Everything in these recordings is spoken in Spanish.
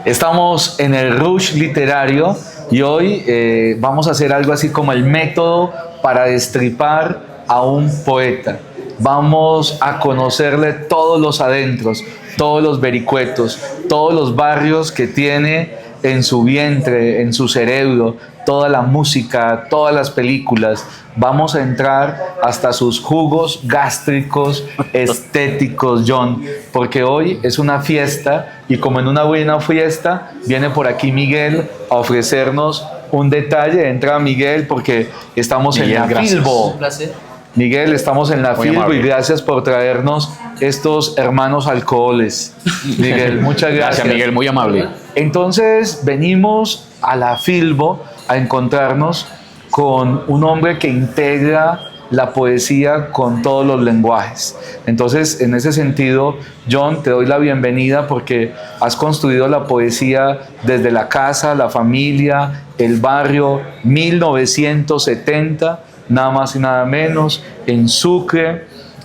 Estamos en el Rush Literario y hoy vamos a hacer algo así como el método para destripar a un poeta. Vamos a conocerle todos los adentros, todos los vericuetos, todos los barrios que tiene en su vientre, en su cerebro, toda la música, todas las películas. Vamos a entrar hasta sus jugos gástricos, estéticos, John, porque hoy es una fiesta y como en una buena fiesta viene por aquí Miguel a ofrecernos un detalle. Entra Miguel porque estamos en la Filbo. Un placer. Miguel, estamos en la Muy Filbo amable. y gracias por traernos estos hermanos alcoholes. Miguel, muchas gracias. Gracias, Miguel, muy amable. Entonces venimos a la Filbo a encontrarnos con un hombre que integra la poesía con todos los lenguajes. Entonces, en ese sentido, John, te doy la bienvenida porque has construido la poesía desde la casa, la familia, el barrio, 1970, nada más y nada menos, en Sucre,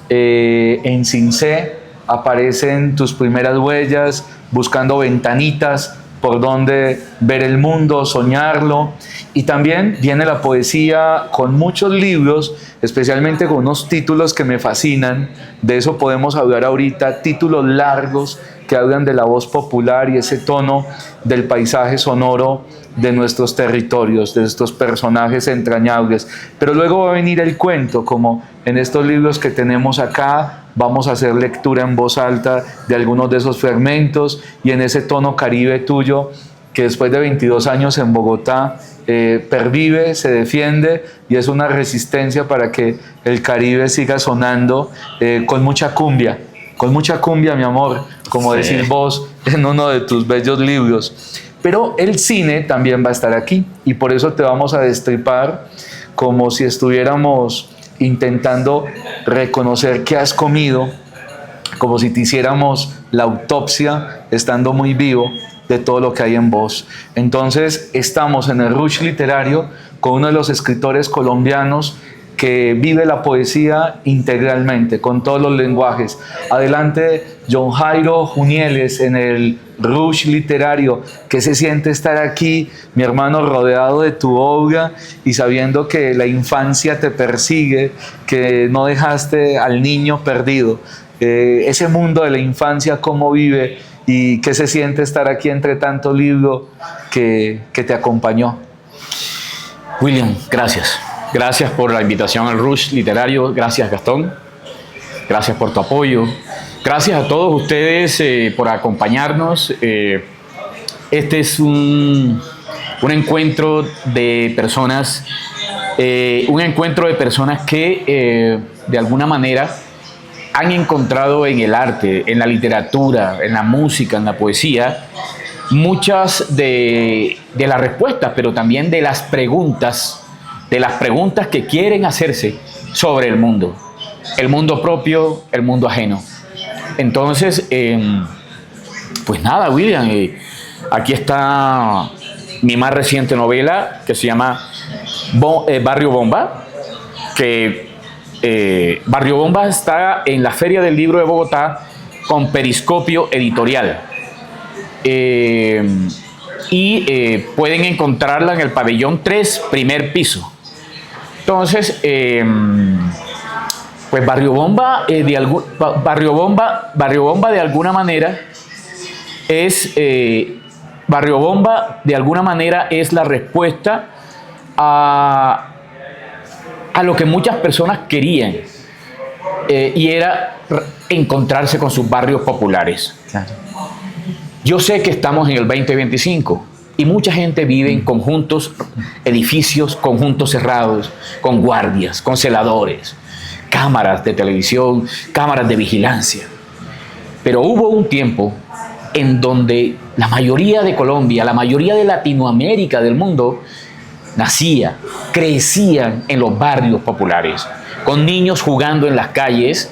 en Cincé, aparecen tus primeras huellas, buscando ventanitas por donde ver el mundo, soñarlo. Y también viene la poesía con muchos libros, especialmente con unos títulos que me fascinan. De eso podemos hablar ahorita, títulos largos que hablan de la voz popular y ese tono del paisaje sonoro de nuestros territorios, de estos personajes entrañables. Pero luego va a venir el cuento, como en estos libros que tenemos acá. Vamos a hacer lectura en voz alta de algunos de esos fragmentos y en ese tono caribe tuyo, que después de 22 años en Bogotá pervive, se defiende y es una resistencia para que el Caribe siga sonando con mucha cumbia, mi amor, como Sí. decís vos en uno de tus bellos libros. Pero el cine también va a estar aquí y por eso te vamos a destripar como si estuviéramos intentando reconocer qué has comido, como si te hiciéramos la autopsia, estando muy vivo, de todo lo que hay en vos. Entonces, estamos en el Rush Literario con uno de los escritores colombianos que vive la poesía integralmente, con todos los lenguajes. Adelante, John Jairo Junieles, en el Rush Literario. ¿Qué se siente estar aquí, mi hermano, rodeado de tu obra y sabiendo que la infancia te persigue, que no dejaste al niño perdido? Ese mundo de la infancia, ¿cómo vive? ¿Y qué se siente estar aquí entre tanto libro que te acompañó? William, gracias. Gracias por la invitación al Rush Literario. Gracias, Gastón. Gracias por tu apoyo. Gracias a todos ustedes por acompañarnos. Este es un encuentro de personas, que de alguna manera han encontrado en el arte, en la literatura, en la música, en la poesía, muchas de las respuestas, pero también de las preguntas que quieren hacerse sobre el mundo propio, el mundo ajeno. Entonces, pues nada, William, aquí está mi más reciente novela que se llama Barrio Bomba, que Barrio Bomba está en la Feria del Libro de Bogotá con Periscopio Editorial. Pueden encontrarla en el pabellón 3, primer piso. Entonces, pues Barrio Bomba de alguna manera es la respuesta a lo que muchas personas querían, y era encontrarse con sus barrios populares. Claro. Yo sé que estamos en el 2025 y mucha gente vive en conjuntos, edificios, conjuntos cerrados, con guardias, con celadores, cámaras de televisión, cámaras de vigilancia. Pero hubo un tiempo en donde la mayoría de Colombia, la mayoría de Latinoamérica, del mundo, crecían en los barrios populares, con niños jugando en las calles,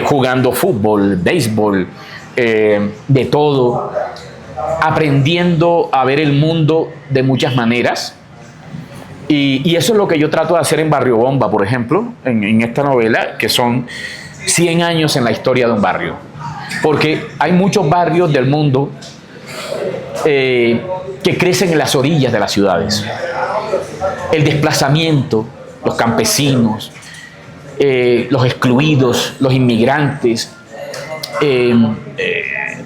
jugando fútbol, béisbol, de todo, aprendiendo a ver el mundo de muchas maneras. Y eso es lo que yo trato de hacer en Barrio Bomba, por ejemplo, en esta novela, que son 100 años en la historia de un barrio. porque hay muchos barrios del mundo que crecen en las orillas de las ciudades. El desplazamiento, los campesinos, los excluidos, los inmigrantes,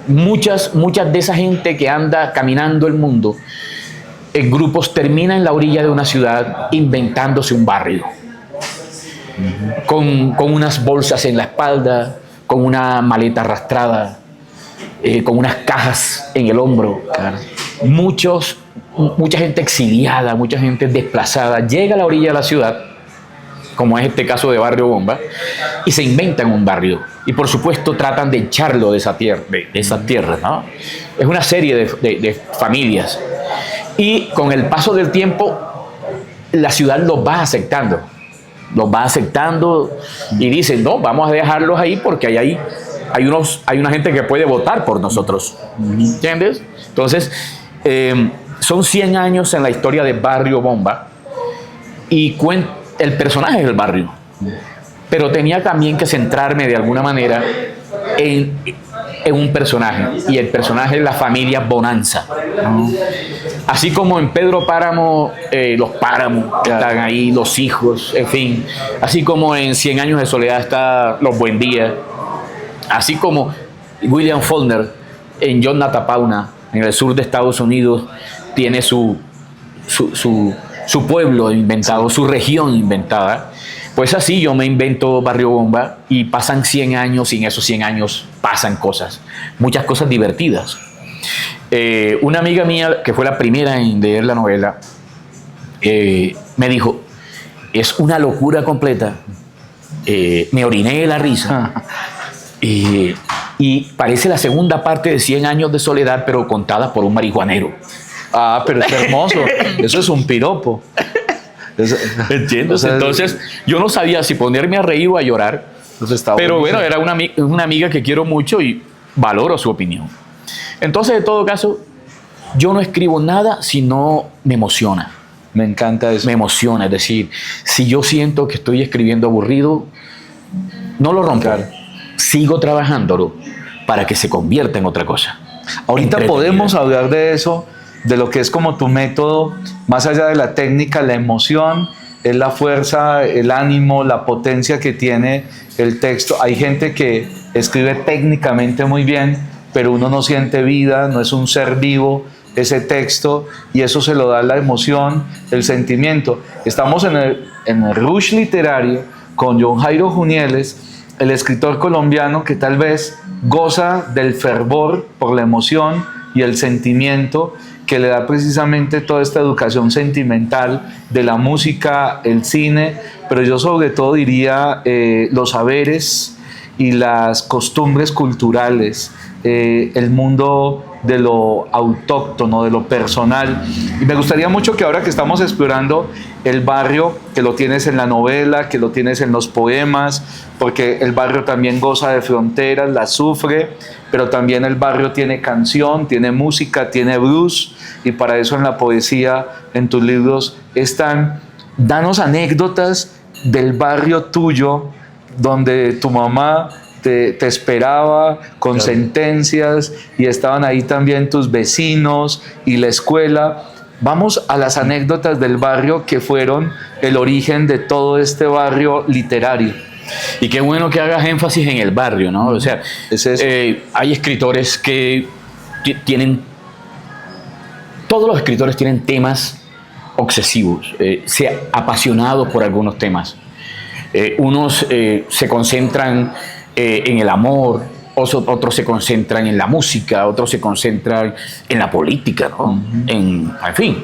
muchas de esa gente que anda caminando el mundo en grupos termina en la orilla de una ciudad inventándose un barrio, con unas bolsas en la espalda, con una maleta arrastrada, con unas cajas en el hombro. Claro. Mucha gente exiliada, mucha gente desplazada llega a la orilla de la ciudad, como es este caso de Barrio Bomba, y se inventan un barrio. Y por supuesto tratan de echarlo de esa tierra, ¿no? Es una serie de familias. Y con el paso del tiempo, la ciudad los va aceptando. Y dicen, no, vamos a dejarlos ahí porque hay una gente que puede votar por nosotros. ¿Entiendes? Entonces, son 100 años en la historia de Barrio Bomba y el personaje es el barrio. Pero tenía también que centrarme de alguna manera en un personaje, y el personaje es la familia Bonanza. Así como en Pedro Páramo, los Páramos están ahí, los hijos, en fin. Así como en 100 años de soledad está los Buendía. Así como William Faulkner en John Natapauna, en el sur de Estados Unidos, tiene su pueblo inventado, su región inventada. Pues así yo me invento Barrio Bomba y pasan 100 años y en esos 100 años pasan cosas, muchas cosas divertidas. Una amiga mía, que fue la primera en leer la novela, me dijo, es una locura completa. Me oriné de la risa. Y parece la segunda parte de 100 años de soledad, pero contada por un marihuanero. Ah, pero es hermoso. Eso es un piropo. ¿Entiendes? O sea, entonces, yo no sabía si ponerme a reír o a llorar. Pero bueno, era una amiga que quiero mucho y valoro su opinión. Entonces, en todo caso, yo no escribo nada si no me emociona. Me encanta eso. Me emociona. Es decir, si yo siento que estoy escribiendo aburrido, no lo rompo. Claro. Sigo trabajándolo para que se convierta en otra cosa. Ahorita podemos hablar de eso, de lo que es como tu método, más allá de la técnica, la emoción, es la fuerza, el ánimo, la potencia que tiene el texto. Hay gente que escribe técnicamente muy bien, pero uno no siente vida, no es un ser vivo ese texto, y eso se lo da la emoción, el sentimiento. Estamos en el Rush literario con John Jairo Junieles, el escritor colombiano que tal vez goza del fervor por la emoción y el sentimiento que le da precisamente toda esta educación sentimental de la música, el cine, pero yo sobre todo diría los saberes y las costumbres culturales, el mundo de lo autóctono, de lo personal. Y me gustaría mucho que ahora que estamos explorando el barrio, que lo tienes en la novela, que lo tienes en los poemas, porque el barrio también goza de fronteras, las sufre, pero también el barrio tiene canción, tiene música, tiene blues, y para eso en la poesía, en tus libros están. Danos anécdotas del barrio tuyo, donde tu mamá te esperaba con claro. sentencias, y estaban ahí también tus vecinos y la escuela. Vamos a las anécdotas del barrio que fueron el origen de todo este barrio literario. Y qué bueno que hagas énfasis en el barrio, ¿no? O sea, hay escritores que todos los escritores tienen temas obsesivos, apasionados por algunos temas. Unos se concentran en el amor, otros se concentran en la música, otros se concentran en la política, ¿no? Uh-huh. En fin.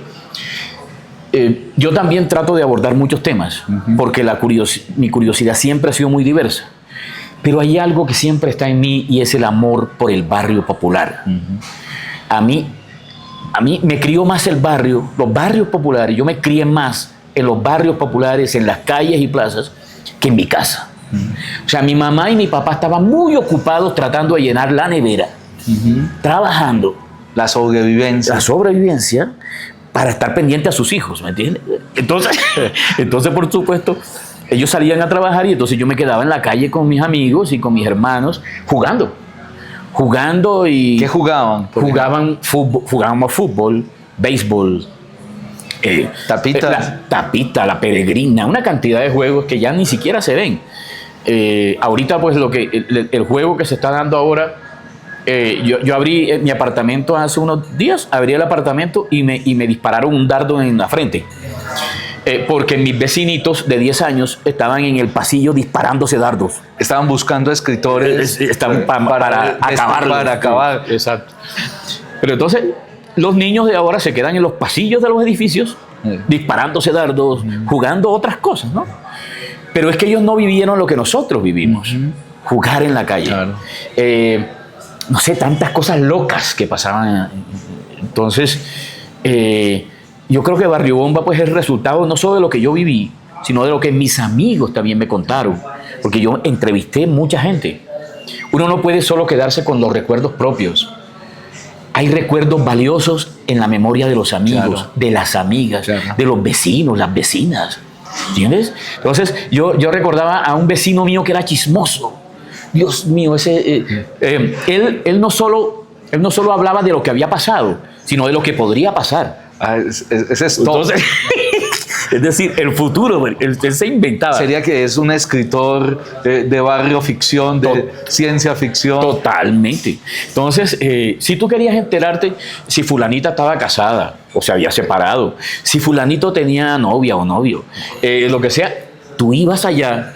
Yo también trato de abordar muchos temas, uh-huh. porque mi curiosidad siempre ha sido muy diversa. Pero hay algo que siempre está en mí, y es el amor por el barrio popular. Uh-huh. A mí me crió más los barrios populares. Yo me crié más en los barrios populares, en las calles y plazas, que en mi casa. Uh-huh. O sea, mi mamá y mi papá estaban muy ocupados tratando de llenar la nevera, uh-huh. trabajando. La sobrevivencia para estar pendiente a sus hijos, ¿me entiendes? Entonces, por supuesto, ellos salían a trabajar y entonces yo me quedaba en la calle con mis amigos y con mis hermanos jugando jugando y... ¿Qué jugaban? Jugábamos fútbol, béisbol, Tapitas. tapita, la peregrina, una cantidad de juegos que ya ni siquiera se ven. Ahorita pues el juego que se está dando ahora, yo abrí mi apartamento hace unos días, abrí el apartamento y me dispararon un dardo en la frente. Porque mis vecinitos de 10 años estaban en el pasillo disparándose dardos. Estaban buscando escritores Para acabarlo. Para acabar. Exacto. Pero entonces, los niños de ahora se quedan en los pasillos de los edificios, disparándose dardos, jugando otras cosas, ¿no? Pero es que ellos no vivieron lo que nosotros vivimos. Jugar en la calle. Claro. No sé, tantas cosas locas que pasaban. Entonces, yo creo que Barrio Bomba pues es el resultado no solo de lo que yo viví, sino de lo que mis amigos también me contaron, porque yo entrevisté mucha gente. Uno no puede solo quedarse con los recuerdos propios. Hay recuerdos valiosos en la memoria de los amigos, claro, de las amigas, claro, de los vecinos, las vecinas. ¿Entiendes? Entonces yo recordaba a un vecino mío que era chismoso. Dios mío, él no solo hablaba de lo que había pasado, sino de lo que podría pasar. Ese es todo. Entonces, es decir, el futuro, él se inventaba. Sería que es un escritor de barrio ficción, de ciencia ficción. Totalmente. Entonces, si tú querías enterarte si fulanita estaba casada o se había separado, si fulanito tenía novia o novio, lo que sea, tú ibas allá,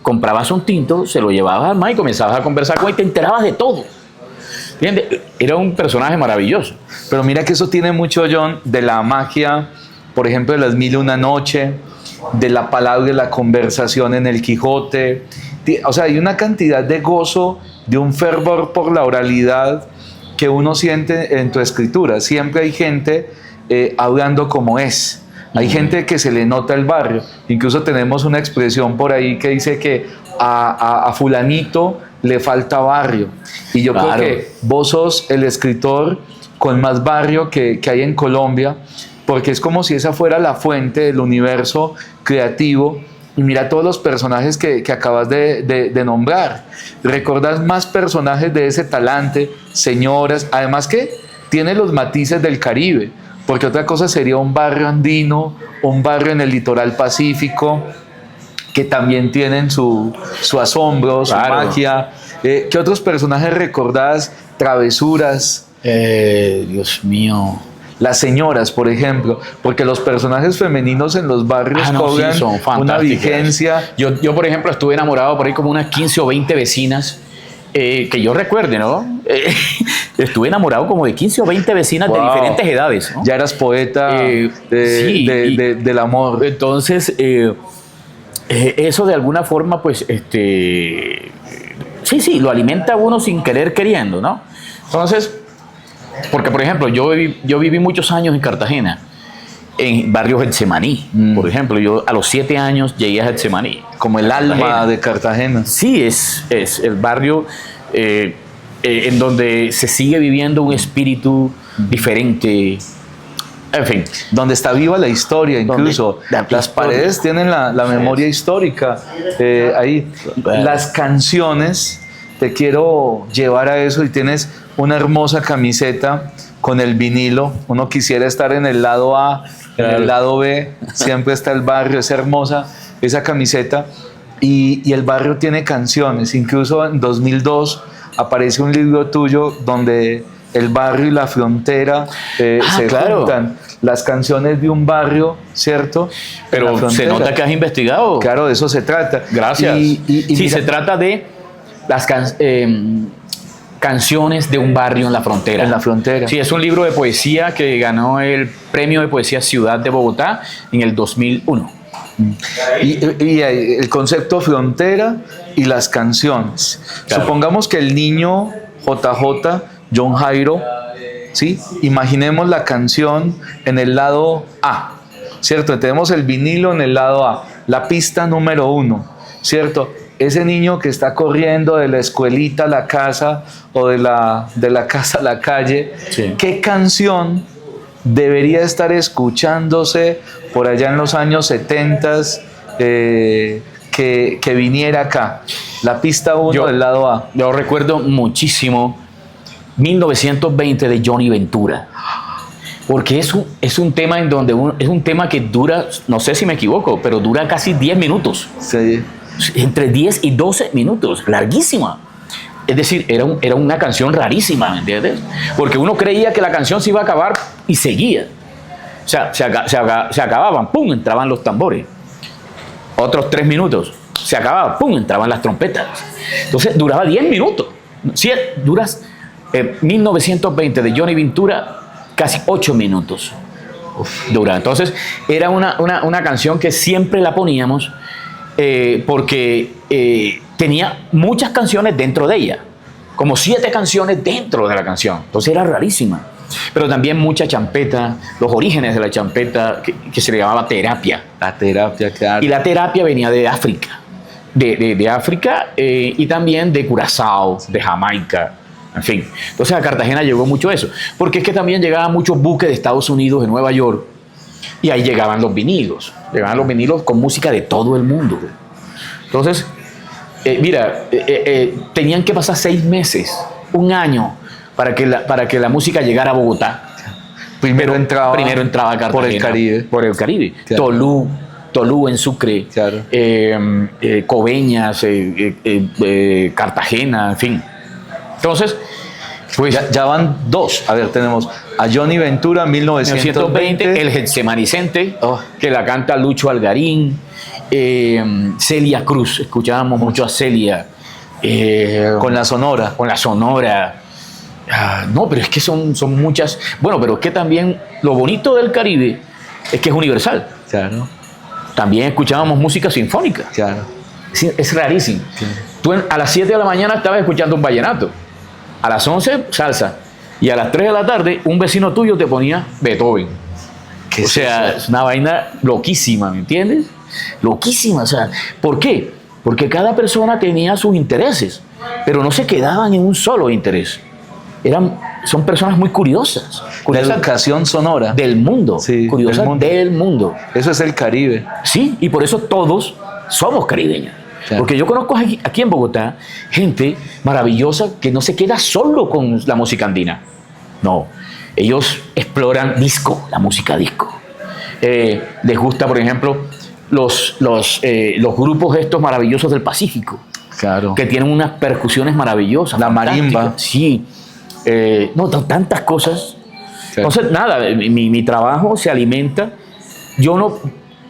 comprabas un tinto, se lo llevabas al mar y comenzabas a conversar con él y te enterabas de todo. ¿Entiendes? Era un personaje maravilloso. Pero mira que eso tiene mucho, John, de la magia, por ejemplo, de las 1001 noche, de la palabra y la conversación en el Quijote. O sea, hay una cantidad de gozo, de un fervor por la oralidad que uno siente en tu escritura. Siempre hay gente hablando como es. Hay gente que se le nota el barrio. Incluso tenemos una expresión por ahí que dice que a fulanito le falta barrio. Y yo Claro. creo que vos sos el escritor con más barrio que hay en Colombia, porque es como si esa fuera la fuente del universo creativo. Y mira todos los personajes que acabas de nombrar. ¿Recordás más personajes de ese talante? Señoras, además que tiene los matices del Caribe, porque otra cosa sería un barrio andino, un barrio en el litoral pacífico, que también tienen su asombro, su Claro. magia. ¿Qué otros personajes recordás? Travesuras. Dios mío. Las señoras, por ejemplo, porque los personajes femeninos en los barrios cobran sí, son una fantásticas. vigencia. Yo, por ejemplo, estuve enamorado por ahí como unas 15 o 20 vecinas, que yo recuerde, ¿no? Estuve enamorado como de 15 o 20 vecinas de Wow. diferentes edades, ¿no? Ya eras poeta sí, del amor. Entonces, eso de alguna forma, pues, sí, lo alimenta a uno sin querer queriendo, ¿no? Entonces, porque, por ejemplo, yo viví muchos años en Cartagena, en barrio Getsemaní, por ejemplo. Yo a los 7 años llegué a Getsemaní. Como el alma Cartagena. de Cartagena. Sí, es el barrio en donde se sigue viviendo un espíritu diferente. En fin. Donde está viva la historia, incluso. La Las historia. paredes tienen la memoria histórica. Ahí. Las canciones, te quiero llevar a eso, y tienes una hermosa camiseta con el vinilo. Uno quisiera estar en el lado A, en el lado B, siempre está el barrio, es hermosa esa camiseta. Y el barrio tiene canciones. Incluso en 2002 aparece un libro tuyo donde el barrio y la frontera se juntan. Las canciones de un barrio, ¿cierto? En la Pero se frontera. nota que has investigado. Claro, de eso se trata. Gracias. Y Sí, mira, se trata de las canciones de un barrio en la frontera. En la frontera. Sí, es un libro de poesía que ganó el Premio de Poesía Ciudad de Bogotá en el 2001. y el concepto frontera y las canciones. Claro. Supongamos que el niño JJ, John Jairo, ¿sí? Imaginemos la canción en el lado A, ¿cierto? Tenemos el vinilo en el lado A, la pista número 1, ¿cierto? Ese niño que está corriendo de la escuelita a la casa, o de la casa a la calle, Sí. ¿qué canción debería estar escuchándose por allá en los años 70? ¿Qué que viniera acá? La pista 1 del lado A. Yo recuerdo muchísimo 1920 de Johnny Ventura. Porque es un tema en donde es un tema que dura, no sé si me equivoco, pero dura casi 10 minutos. Sí. Entre 10 y 12 minutos, larguísima. Es decir, era una canción rarísima, ¿me entiendes? Porque uno creía que la canción se iba a acabar y seguía. O sea, se acababan, ¡pum!, entraban los tambores. Otros 3 minutos, se acababa, ¡pum!, entraban las trompetas. Entonces, duraba 10 minutos. Sí, duras 1920 de Johnny Ventura, casi 8 minutos. Dura. Entonces, era una canción que siempre la poníamos porque tenía muchas canciones dentro de ella, como 7 canciones dentro de la canción. Entonces era rarísima. Pero también mucha champeta, los orígenes de la champeta que se le llamaba terapia. La terapia, claro. Y la terapia venía de África, de África y también de Curazao, de Jamaica, en fin. Entonces a Cartagena llegó mucho eso, porque es que también llegaban muchos buques de Estados Unidos, de Nueva York, y ahí llegaban los vinilos con música de todo el mundo. Entonces, tenían que pasar 6 meses, 1 año, para que la música llegara a Bogotá. Primero entraba a Cartagena. Por el Caribe. Claro. Tolú en Sucre. Claro. Coveñas, Cartagena, en fin. Entonces, pues ya van 2. A ver, tenemos a Johnny Ventura, 1920. El Getsemanicente, que la canta Lucho Algarín. Celia Cruz, escuchábamos mucho a Celia. Con la Sonora. No, pero es que son muchas. Bueno, pero es que también lo bonito del Caribe es que es universal. Claro. También escuchábamos música sinfónica. Claro. Es rarísimo. Sí. Tú a las 7 de la mañana estabas escuchando un vallenato. A las 11, salsa. Y a las 3 de la tarde, un vecino tuyo te ponía Beethoven. O sea, es una vaina loquísima, ¿me entiendes? Loquísima. O sea, ¿por qué? Porque cada persona tenía sus intereses, pero no se quedaban en un solo interés. Son personas muy curiosas. La educación sonora. Del mundo. Sí, curiosas del mundo. Eso es el Caribe. Sí, y por eso todos somos caribeños. Claro. Porque yo conozco aquí en Bogotá gente maravillosa que no se queda solo con la música andina. No, ellos exploran la música disco. Les gusta, por ejemplo, los grupos estos maravillosos del Pacífico. Claro. Que tienen unas percusiones maravillosas. La marimba. Sí. Tantas cosas. Claro. Entonces, nada, mi trabajo se alimenta.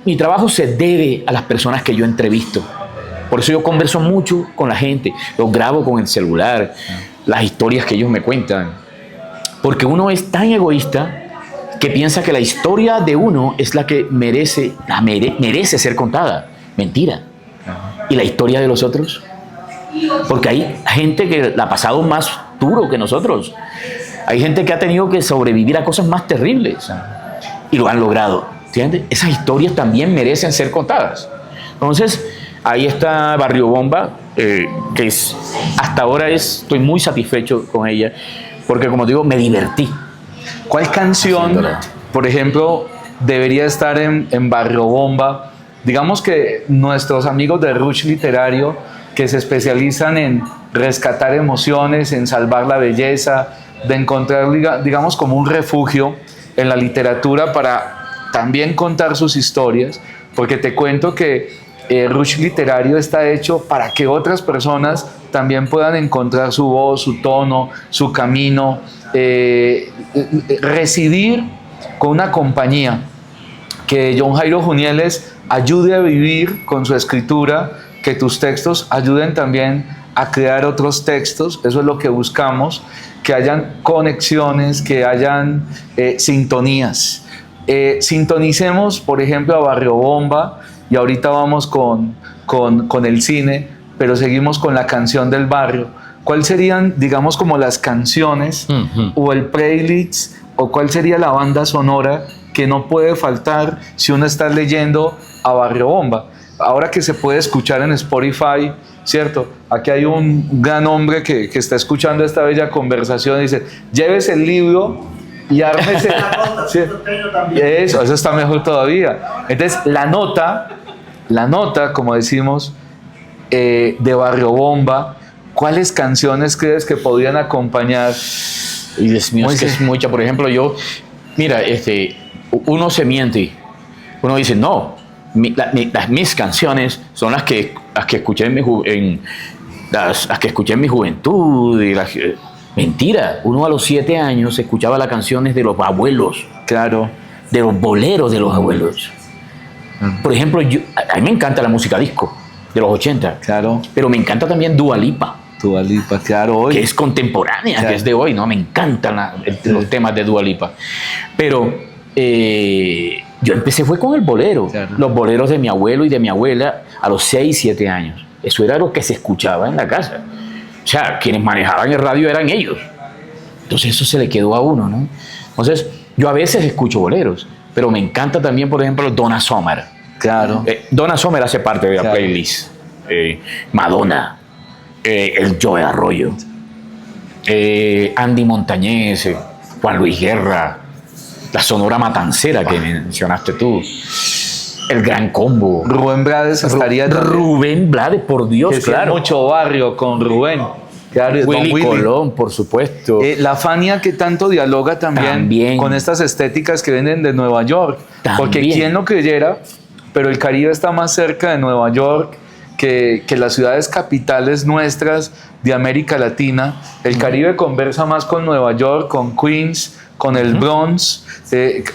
Mi trabajo se debe a las personas que yo entrevisto. Por eso yo converso mucho con la gente, los grabo con el celular, las historias que ellos me cuentan. Porque uno es tan egoísta que piensa que la historia de uno es la que merece ser contada. Mentira. ¿Y la historia de los otros? Porque hay gente que la ha pasado más duro que nosotros. Hay gente que ha tenido que sobrevivir a cosas más terribles y lo han logrado. ¿Entiendes? Esas historias también merecen ser contadas. Entonces, ahí está Barrio Bomba, que hasta ahora estoy muy satisfecho con ella, porque como digo, me divertí. ¿Cuál canción, por ejemplo, debería estar en Barrio Bomba? Digamos que nuestros amigos de Rush Literario, que se especializan en rescatar emociones, en salvar la belleza, de encontrar, digamos, como un refugio en la literatura para también contar sus historias, porque te cuento que Rush Literario está hecho para que otras personas también puedan encontrar su voz, su tono, su camino, residir con una compañía, que John Jairo Junieles ayude a vivir con su escritura, que tus textos ayuden también a crear otros textos. Eso es lo que buscamos, que hayan conexiones, que hayan sintonías. Sintonicemos, por ejemplo, a Barrio Bomba, y ahorita vamos con el cine, pero seguimos con la canción del barrio. ¿Cuáles serían, digamos, como las canciones o el playlist, o cuál sería la banda sonora que no puede faltar si uno está leyendo a Barrio Bomba? Ahora que se puede escuchar en Spotify, ¿cierto? Aquí hay un gran hombre que está escuchando esta bella conversación y dice, llévese el libro y ármese. ¿Sí? Eso está mejor todavía. Entonces, la nota la nota, como decimos, de Barrio Bomba. ¿Cuáles canciones crees que podrían acompañar? Y Dios mío, es que es mucha. Por ejemplo, mira, uno se miente. Uno dice, no, mis canciones son las que escuché las que escuché en mi juventud. Mentira, uno a los 7 años escuchaba las canciones de los abuelos. Claro. De los boleros de los abuelos. Por ejemplo, a mí me encanta la música disco de los 80. Claro. Pero me encanta también Dua Lipa. Dua Lipa, claro, hoy. Que es contemporánea, claro, que es de hoy, ¿no? Me encantan los temas de Dua Lipa. Pero yo empecé fue con el bolero. Claro. Los boleros de mi abuelo y de mi abuela a los 6, 7 años. Eso era lo que se escuchaba en la casa. O sea, quienes manejaban el radio eran ellos. Entonces eso se le quedó a uno, ¿no? Entonces, yo a veces escucho boleros, pero me encanta también, por ejemplo, Donna Summer. Claro. Donna Summer hace parte de la playlist. Madonna, el Joe Arroyo, Andy Montañez, Juan Luis Guerra, la Sonora Matancera que mencionaste tú, el Gran Combo. Rubén Blades estaría Rubén Blades, por Dios, que claro. Mucho barrio con Rubén. Claro, Willy Colón, por supuesto. La Fania que tanto dialoga también con estas estéticas que vienen de Nueva York. También. Porque quién lo creyera, pero el Caribe está más cerca de Nueva York que las ciudades capitales nuestras de América Latina. El Caribe conversa más con Nueva York, con Queens, con el Bronx.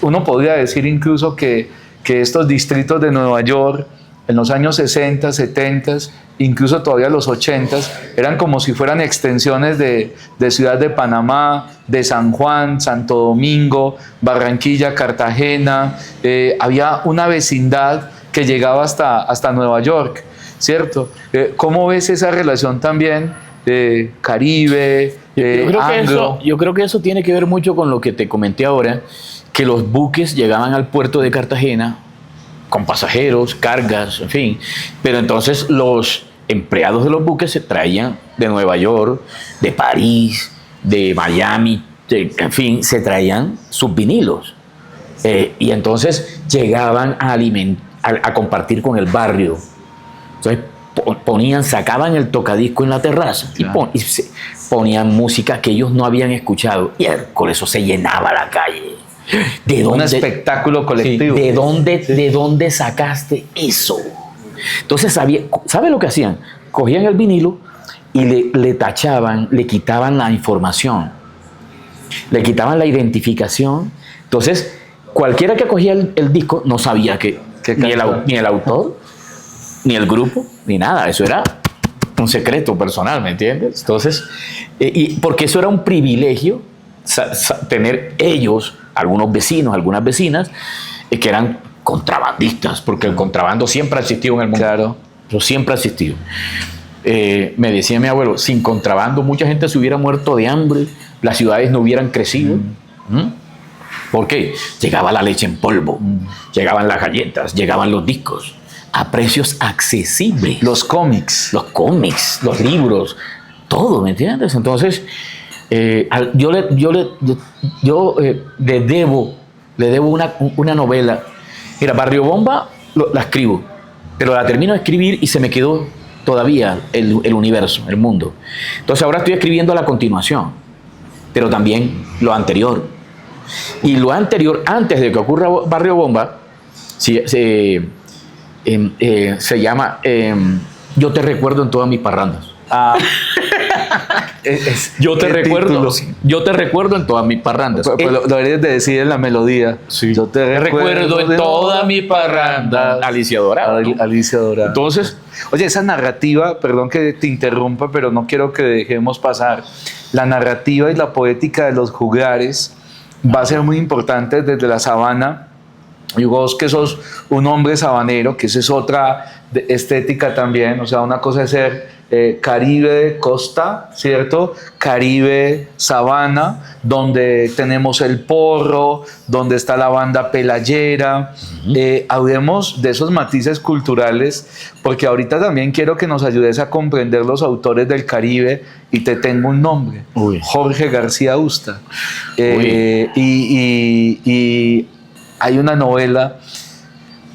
Uno podría decir incluso que estos distritos de Nueva York en los años 60, 70, incluso todavía los 80, eran como si fueran extensiones de Ciudad de Panamá, de San Juan, Santo Domingo, Barranquilla, Cartagena. Había una vecindad que llegaba hasta Nueva York, ¿cierto? ¿Cómo ves esa relación también de Caribe, anglo? Yo creo que eso tiene que ver mucho con lo que te comenté ahora, que los buques llegaban al puerto de Cartagena con pasajeros, cargas, en fin. Pero entonces los empleados de los buques se traían de Nueva York, de París, de Miami, en fin, se traían sus vinilos. Y entonces llegaban a compartir con el barrio. Entonces sacaban el tocadisco en la terraza, claro, y ponían música que ellos no habían escuchado. Y con eso se llenaba la calle. Un espectáculo colectivo. Sí, ¿de dónde sacaste eso? Entonces, ¿sabe lo que hacían? Cogían el vinilo y le tachaban, le quitaban la información, le quitaban la identificación. Entonces, cualquiera que cogía el disco no sabía ni el autor, ni el grupo, ni nada. Eso era un secreto personal, ¿me entiendes? Entonces, porque eso era un privilegio, tener ellos, algunos vecinos, algunas vecinas, que eran contrabandistas, porque el contrabando siempre ha existido en el mundo. Claro. Eso siempre ha existido. Me decía mi abuelo, sin contrabando mucha gente se hubiera muerto de hambre, las ciudades no hubieran crecido. ¿Por qué? Llegaba la leche en polvo, llegaban las galletas, llegaban los discos a precios accesibles. Los cómics, los libros, todo, ¿me entiendes? Entonces, yo le debo una novela. Mira, Barrio Bomba la escribo, pero la termino de escribir y se me quedó todavía el universo, el mundo. Entonces ahora estoy escribiendo la continuación, pero también lo anterior. Y lo anterior, antes de que ocurra Barrio Bomba, se llama Yo te recuerdo en todas mis parrandas. Yo te recuerdo en todas mis parrandas. Pues lo deberías de decir en la melodía. Sí. Yo te recuerdo en todas mis parrandas. Alicia Dorado. Alicia Dorado. Entonces, oye, esa narrativa, perdón que te interrumpa, pero no quiero que dejemos pasar. La narrativa y la poética de los juglares va a ser muy importante desde la sabana. Y vos que sos un hombre sabanero, que esa es otra estética también, o sea, una cosa es ser Caribe costa, ¿cierto? Caribe sabana, donde tenemos el porro, donde está la banda pelayera. Hablemos de esos matices culturales, porque ahorita también quiero que nos ayudes a comprender los autores del Caribe, y te tengo un nombre, Jorge García Usta. Y hay una novela,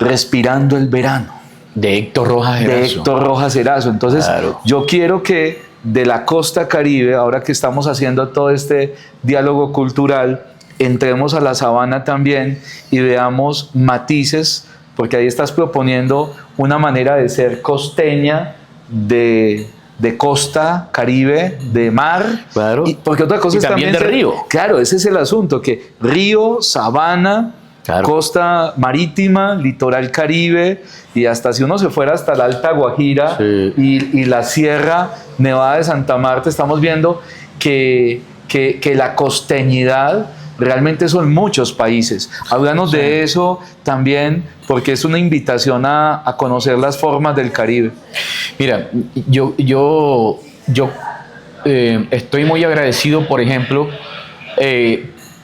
Respirando el Verano. De Héctor Rojas de Erazo. Héctor Rojas Erazo. Entonces, Claro. yo quiero que de la costa Caribe, ahora que estamos haciendo todo este diálogo cultural, entremos a la sabana también y veamos matices, porque ahí estás proponiendo una manera de ser costeña, de costa, Caribe, de mar. Claro. Y porque otra cosa Y es también de ser- río. Claro, ese es el asunto, que río, sabana, Claro. costa marítima, litoral Caribe, y hasta si uno se fuera hasta la Alta Guajira Sí. y la Sierra Nevada de Santa Marta, estamos viendo que la costeñidad realmente son muchos países. Háblanos de eso también, porque es una invitación a conocer las formas del Caribe. Mira, yo estoy muy agradecido, por ejemplo,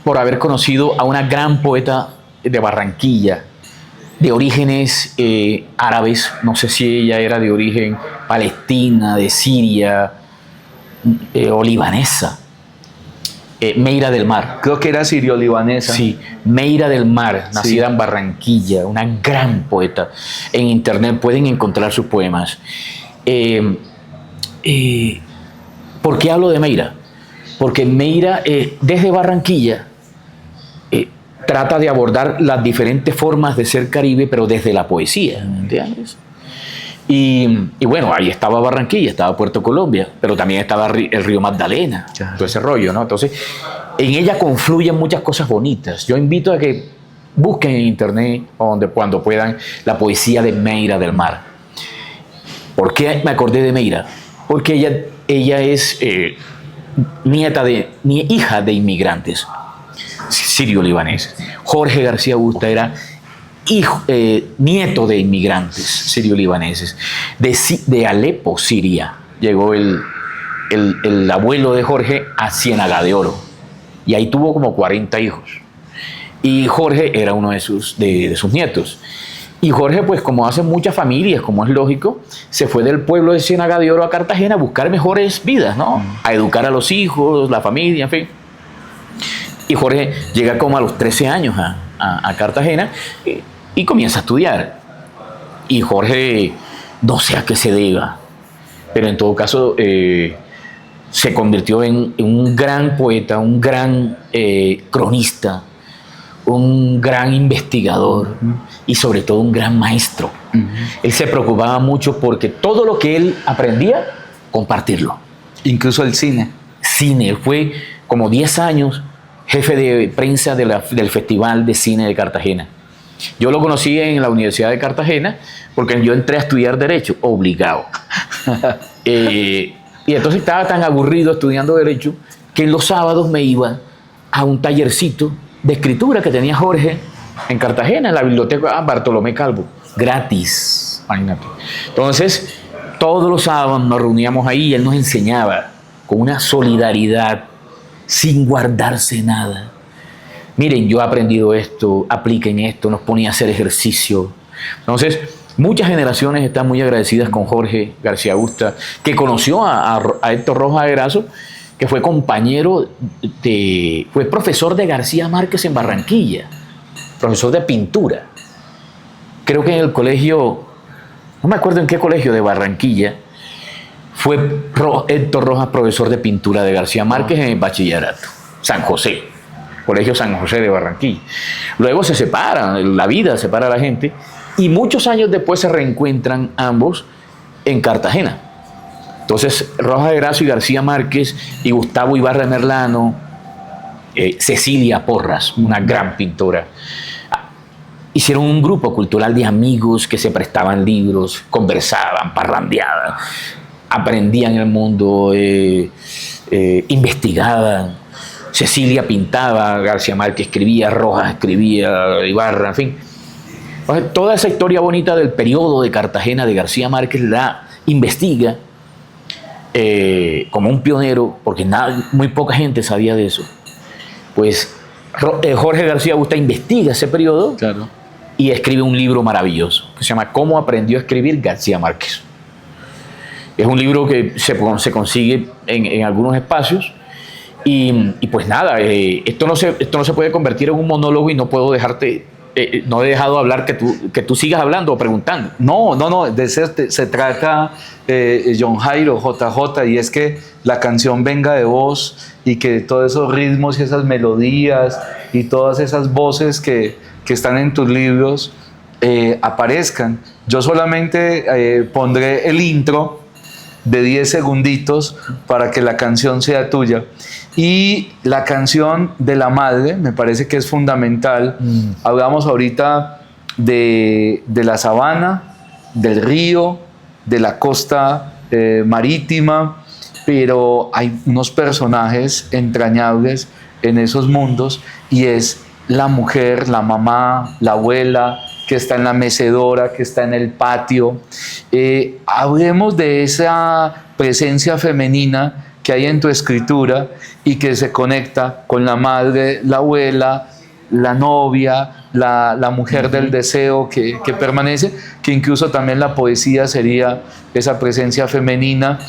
por haber conocido a una gran poeta de Barranquilla, de orígenes árabes. No sé si ella era de origen palestina, de Siria o libanesa. Meira del Mar. Creo que era sirio-libanesa. Sí, Meira del Mar, nacida Sí. en Barranquilla, una gran poeta. En internet pueden encontrar sus poemas. ¿Por qué hablo de Meira? Porque Meira, desde Barranquilla, trata de abordar las diferentes formas de ser Caribe, pero desde la poesía, ¿me entiendes? Y bueno, ahí estaba Barranquilla, estaba Puerto Colombia, pero también estaba el río Magdalena, Claro. todo ese rollo, ¿no? Entonces, en ella confluyen muchas cosas bonitas. Yo invito a que busquen en internet, cuando puedan, la poesía de Meira del Mar. ¿Por qué me acordé de Meira? Porque ella es hija de inmigrantes sirio-libaneses. Jorge García Busta era nieto de inmigrantes sirio-libaneses. De Alepo, Siria, llegó el abuelo de Jorge a Ciénaga de Oro. Y ahí tuvo como 40 hijos. Y Jorge era uno de sus nietos. Y Jorge, pues como hacen muchas familias, como es lógico, se fue del pueblo de Ciénaga de Oro a Cartagena a buscar mejores vidas, ¿no? A educar a los hijos, la familia, en fin. Y Jorge llega como a los 13 años a Cartagena y comienza a estudiar. Y Jorge, no sé a qué se deba, pero en todo caso se convirtió en un gran poeta, un gran cronista, un gran investigador y sobre todo un gran maestro. Él se preocupaba mucho porque todo lo que él aprendía, compartirlo. Incluso el cine. Cine, él fue como 10 años jefe de prensa del Festival de Cine de Cartagena. Yo lo conocí en la Universidad de Cartagena porque yo entré a estudiar Derecho, obligado. Y entonces estaba tan aburrido estudiando Derecho que en los sábados me iba a un tallercito de escritura que tenía Jorge en Cartagena, en la biblioteca Bartolomé Calvo, gratis. Imagínate. Entonces, todos los sábados nos reuníamos ahí y él nos enseñaba con una solidaridad, sin guardarse nada. Miren, yo he aprendido esto, apliquen esto, nos ponía a hacer ejercicio. Entonces, muchas generaciones están muy agradecidas con Jorge García Busta, que conoció a Héctor Rojas Erazo, que fue fue profesor de García Márquez en Barranquilla, profesor de pintura. Creo que en el colegio, no me acuerdo en qué colegio de Barranquilla, fue Héctor Rojas profesor de pintura de García Márquez en el bachillerato, San José, Colegio San José de Barranquilla. Luego se separan, la vida separa a la gente, y muchos años después se reencuentran ambos en Cartagena. Entonces, Rojas Erazo y García Márquez y Gustavo Ibarra Merlano, Cecilia Porras, una gran pintora, hicieron un grupo cultural de amigos que se prestaban libros, conversaban, parrandeaban, aprendían el mundo, investigaban. Cecilia pintaba, García Márquez escribía, Rojas escribía, Ibarra, en fin. Entonces, toda esa historia bonita del periodo de Cartagena de García Márquez la investiga como un pionero, porque muy poca gente sabía de eso. Pues Jorge García Busta investiga ese periodo, Claro. y escribe un libro maravilloso que se llama ¿Cómo aprendió a escribir García Márquez? Es un libro que se consigue en algunos espacios y pues nada, esto no se puede convertir en un monólogo y no puedo dejarte no he dejado hablar que tú sigas hablando o preguntando. No, de eso se trata John Jairo, JJ, y es que la canción venga de vos y que todos esos ritmos y esas melodías y todas esas voces que están en tus libros aparezcan. Yo solamente pondré el intro de 10 segunditos para que la canción sea tuya. Y la canción de la madre me parece que es fundamental. Hablamos ahorita de la sabana, del río, de la costa marítima, pero hay unos personajes entrañables en esos mundos, y es la mujer, la mamá, la abuela, que está en la mecedora, que está en el patio. Hablemos de esa presencia femenina que hay en tu escritura y que se conecta con la madre, la abuela, la novia, la mujer del deseo que permanece, que incluso también la poesía sería esa presencia femenina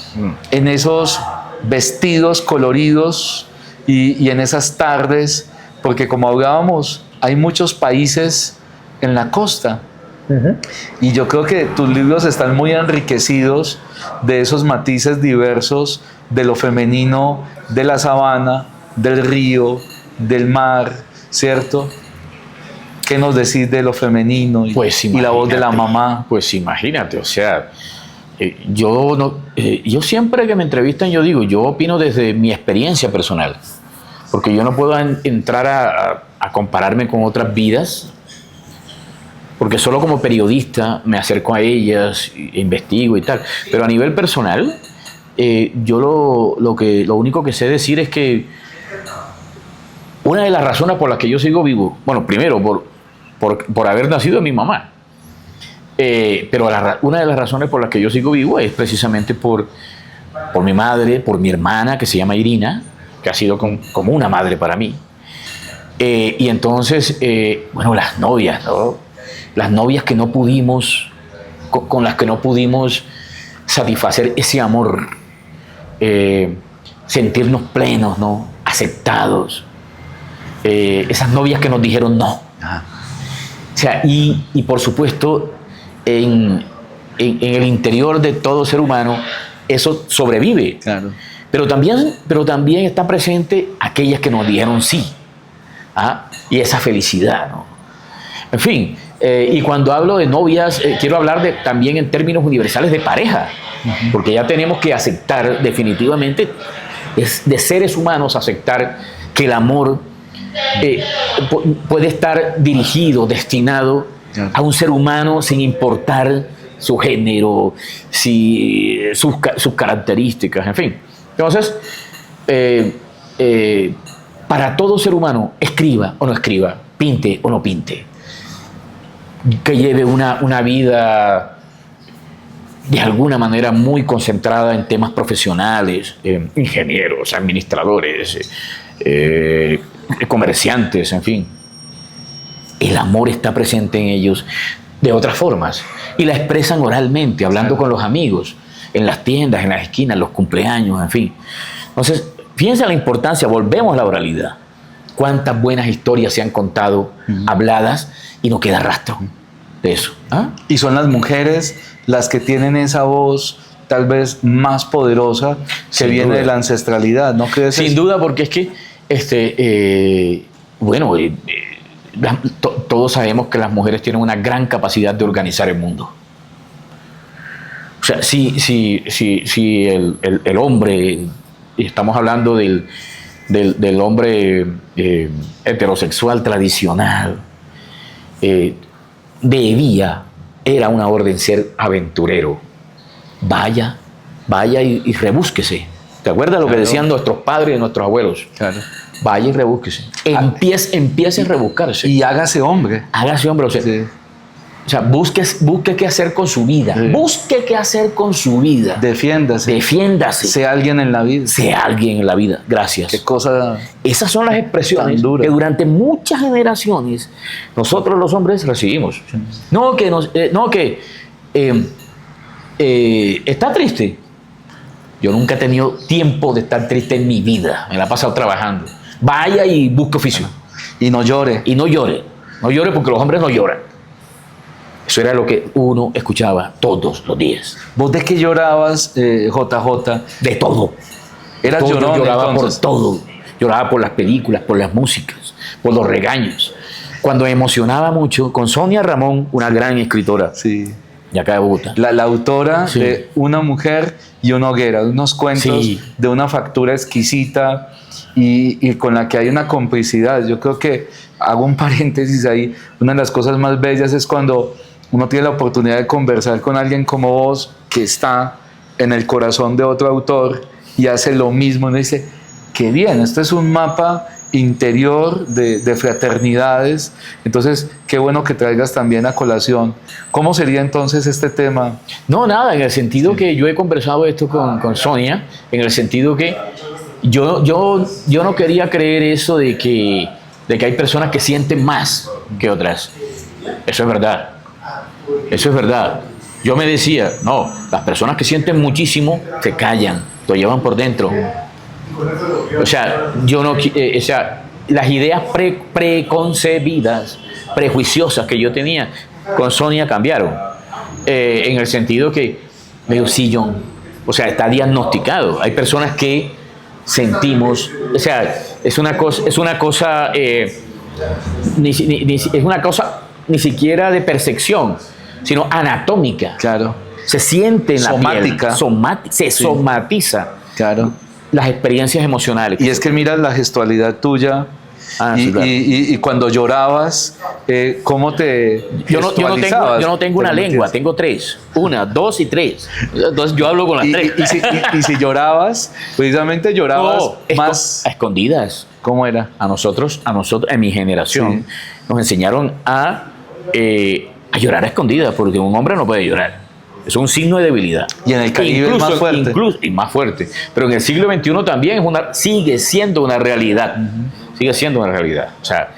en esos vestidos coloridos y en esas tardes, porque como hablábamos, hay muchos países en la costa. Y yo creo que tus libros están muy enriquecidos de esos matices diversos de lo femenino, de la sabana, del río, del mar, ¿cierto? ¿Qué nos decís de lo femenino y la voz de la mamá? Pues imagínate, o sea, yo siempre que me entrevistan yo digo, yo opino desde mi experiencia personal, porque yo no puedo entrar a compararme con otras vidas, porque solo como periodista me acerco a ellas, investigo y tal. Pero a nivel personal, yo lo único que sé decir es que una de las razones por las que yo sigo vivo, bueno, primero por haber nacido de mi mamá, pero una de las razones por las que yo sigo vivo es precisamente por mi madre, por mi hermana, que se llama Irina, que ha sido como una madre para mí. Y entonces, bueno, las novias, ¿no? Las novias que no pudimos, con las que no pudimos satisfacer ese amor, sentirnos plenos, ¿no? Aceptados. Esas novias que nos dijeron no. O sea, y por supuesto, en el interior de todo ser humano, eso sobrevive. Claro. Pero también está presente aquellas que nos dijeron sí. Y esa felicidad, ¿no? En fin, y cuando hablo de novias, quiero hablar también en términos universales de pareja, porque ya tenemos que aceptar definitivamente, de seres humanos, aceptar que el amor puede estar dirigido, destinado a un ser humano sin importar su género, sus características, en fin. Entonces, para todo ser humano, escriba o no escriba, pinte o no pinte, que lleve una vida de alguna manera muy concentrada en temas profesionales, ingenieros, administradores, comerciantes, en fin. El amor está presente en ellos de otras formas y la expresan oralmente, hablando con los amigos, en las tiendas, en las esquinas, los cumpleaños, en fin. Entonces, fíjense la importancia, volvemos a la oralidad. Cuántas buenas historias se han contado, habladas, y no queda rastro de eso. Y son las mujeres las que tienen esa voz tal vez más poderosa que viene de la ancestralidad, ¿no crees? Sin duda, porque es que, todos sabemos que las mujeres tienen una gran capacidad de organizar el mundo. O sea, si el hombre, y estamos hablando del hombre heterosexual tradicional, era una orden ser aventurero. Vaya y rebúsquese. ¿Te acuerdas lo que decían nuestros padres y nuestros abuelos? Claro. Vaya y rebúsquese. Empiece a rebuscarse. Y hágase hombre. Hágase hombre. O sea, busque qué hacer con su vida. Sí. Busque qué hacer con su vida. Defiéndase. Sea alguien en la vida. Sea alguien en la vida. Gracias. Qué cosa. Esas son las expresiones que durante muchas generaciones nosotros los hombres recibimos. Está triste. Yo nunca he tenido tiempo de estar triste en mi vida. Me la he pasado trabajando. Vaya y busque oficio. Y no llore. Y no llore. No llore porque los hombres no lloran. Eso era lo que uno escuchaba todos los días. ¿Vos de qué llorabas, JJ? De todo. Eras Todo, llorón, lloraba entonces. por todo. Lloraba por las películas, por las músicas, por los regaños. Cuando me emocionaba mucho, con Sonia Ramón, una gran escritora Sí. de acá de Bogotá. La autora Sí. de Una mujer y una hoguera, unos cuentos Sí. de una factura exquisita y con la que hay una complicidad. Yo creo que, hago un paréntesis ahí, una de las cosas más bellas es cuando uno tiene la oportunidad de conversar con alguien como vos, que está en el corazón de otro autor y hace lo mismo. Uno dice, qué bien, esto es un mapa interior de fraternidades. Entonces, qué bueno que traigas también a colación. ¿Cómo sería entonces este tema? No, nada, en el sentido que yo he conversado esto con Sonia, en el sentido que yo no quería creer eso de que hay personas que sienten más que otras. Eso es verdad. Eso es verdad. Yo me decía, no, las personas que sienten muchísimo se callan, lo llevan por dentro. O sea, o sea, las ideas preconcebidas, prejuiciosas que yo tenía con Sonia cambiaron. En el sentido que me dijo, sí, John, o sea, está diagnosticado. Hay personas que sentimos, o sea, es una cosa, es una cosa ni siquiera de percepción, sino anatómica. Claro, Se siente en la Somática. piel, se Sí. somatiza claro. las experiencias emocionales. Y es que mira la gestualidad tuya Sí, claro. y cuando llorabas, ¿cómo te Yo no gestualizabas? tengo una Te lengua, metías. tengo tres. 1, 2 y 3. Entonces yo hablo con las Y, tres. y si llorabas, precisamente llorabas No, más. a escondidas. ¿Cómo era? A nosotros, en mi generación, nos enseñaron a llorar a escondidas, porque un hombre no puede llorar. Es un signo de debilidad. Y en el Caribe es más fuerte. Y más fuerte. Pero en el siglo XXI también sigue siendo una realidad. Sigue siendo una realidad. O sea,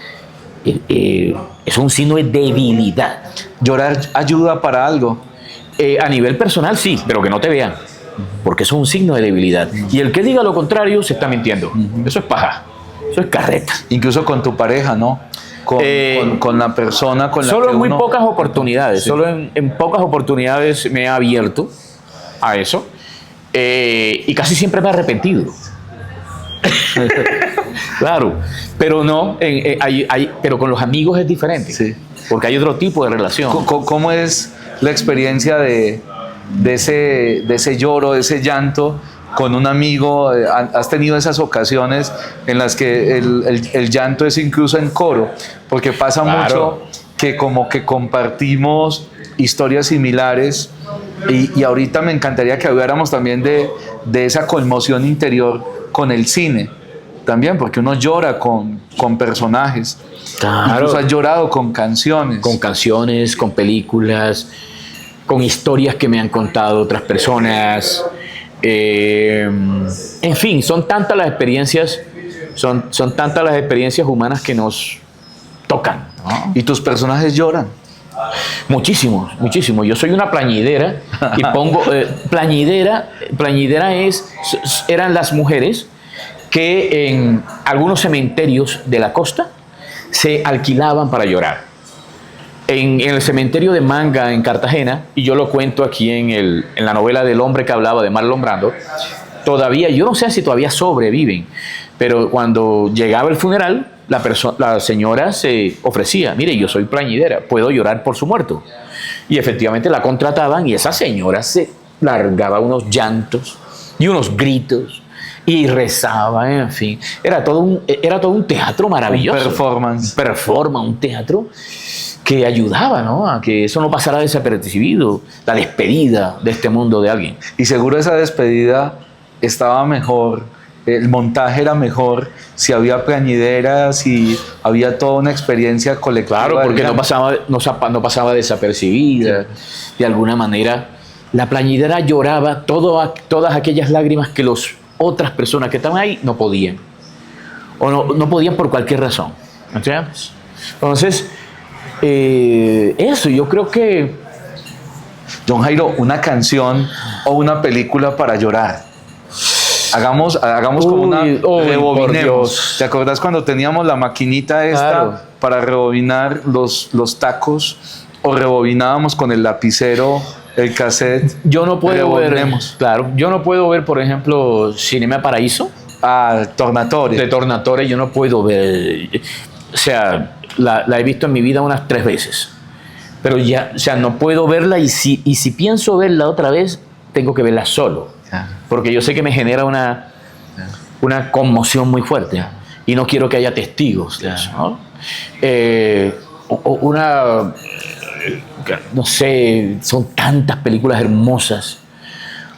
es un signo de debilidad. Llorar ayuda para algo. A nivel personal sí, pero que no te vean. Porque eso es un signo de debilidad. Y el que diga lo contrario se está mintiendo. Eso es paja. Eso es carreta. Incluso con tu pareja, ¿no? Con la persona con la Solo que en muy uno- pocas oportunidades. Sí. Solo en pocas oportunidades me he abierto a eso. Y casi siempre me he arrepentido. Claro. Pero no, pero con los amigos es diferente. Sí. Porque hay otro tipo de relación. ¿Cómo es la experiencia de ese lloro, de ese llanto con un amigo? ¿Has tenido esas ocasiones en las que el llanto es incluso en coro? Porque pasa Claro. mucho que como que compartimos historias similares y ahorita me encantaría que habláramos también de esa conmoción interior con el cine. También, porque uno llora con personajes. Claro. Incluso has llorado con canciones. Con canciones, con películas, con historias que me han contado otras personas. En fin, son tantas las experiencias, son tantas las experiencias humanas que nos tocan, ¿no? Y tus personajes lloran. Muchísimo, muchísimo. Yo soy una plañidera y pongo plañidera eran las mujeres que en algunos cementerios de la costa se alquilaban para llorar. En el cementerio de Manga en Cartagena, y yo lo cuento aquí en la novela del hombre que hablaba de Marlon Brando, todavía, yo no sé si todavía sobreviven, pero cuando llegaba el funeral, la señora se ofrecía, mire, yo soy plañidera, puedo llorar por su muerto. Y efectivamente la contrataban y esa señora se largaba unos llantos y unos gritos y rezaba, en fin. Era todo un teatro maravilloso. Un teatro que ayudaba, ¿no?, a que eso no pasara desapercibido, la despedida de este mundo de alguien. Y seguro esa despedida estaba mejor, el montaje era mejor, si había plañideras, si había toda una experiencia colectiva. Claro, porque del no pasaba desapercibida. De alguna manera, la plañidera lloraba todas aquellas lágrimas que las otras personas que estaban ahí no podían. O no podían por cualquier razón. ¿Entiendes? Entonces, eso, yo creo que... John Jairo, una canción o una película para llorar. hagamos como una Uy, por rebobinemos. Dios. ¿Te acordás cuando teníamos la maquinita esta Claro. para rebobinar los tacos? O rebobinábamos con el lapicero el cassette. Yo no puedo ver, Rebobinemos. claro, yo no puedo ver, por ejemplo, Cinema Paraíso Ah, Tornatore. de Tornatore, yo no puedo ver, o sea, la he visto en mi vida unas 3 veces, pero ya, o sea, no puedo verla y si pienso verla otra vez, tengo que verla solo, porque yo sé que me genera una conmoción muy fuerte y no quiero que haya testigos de eso, ¿no? No sé, son tantas películas hermosas,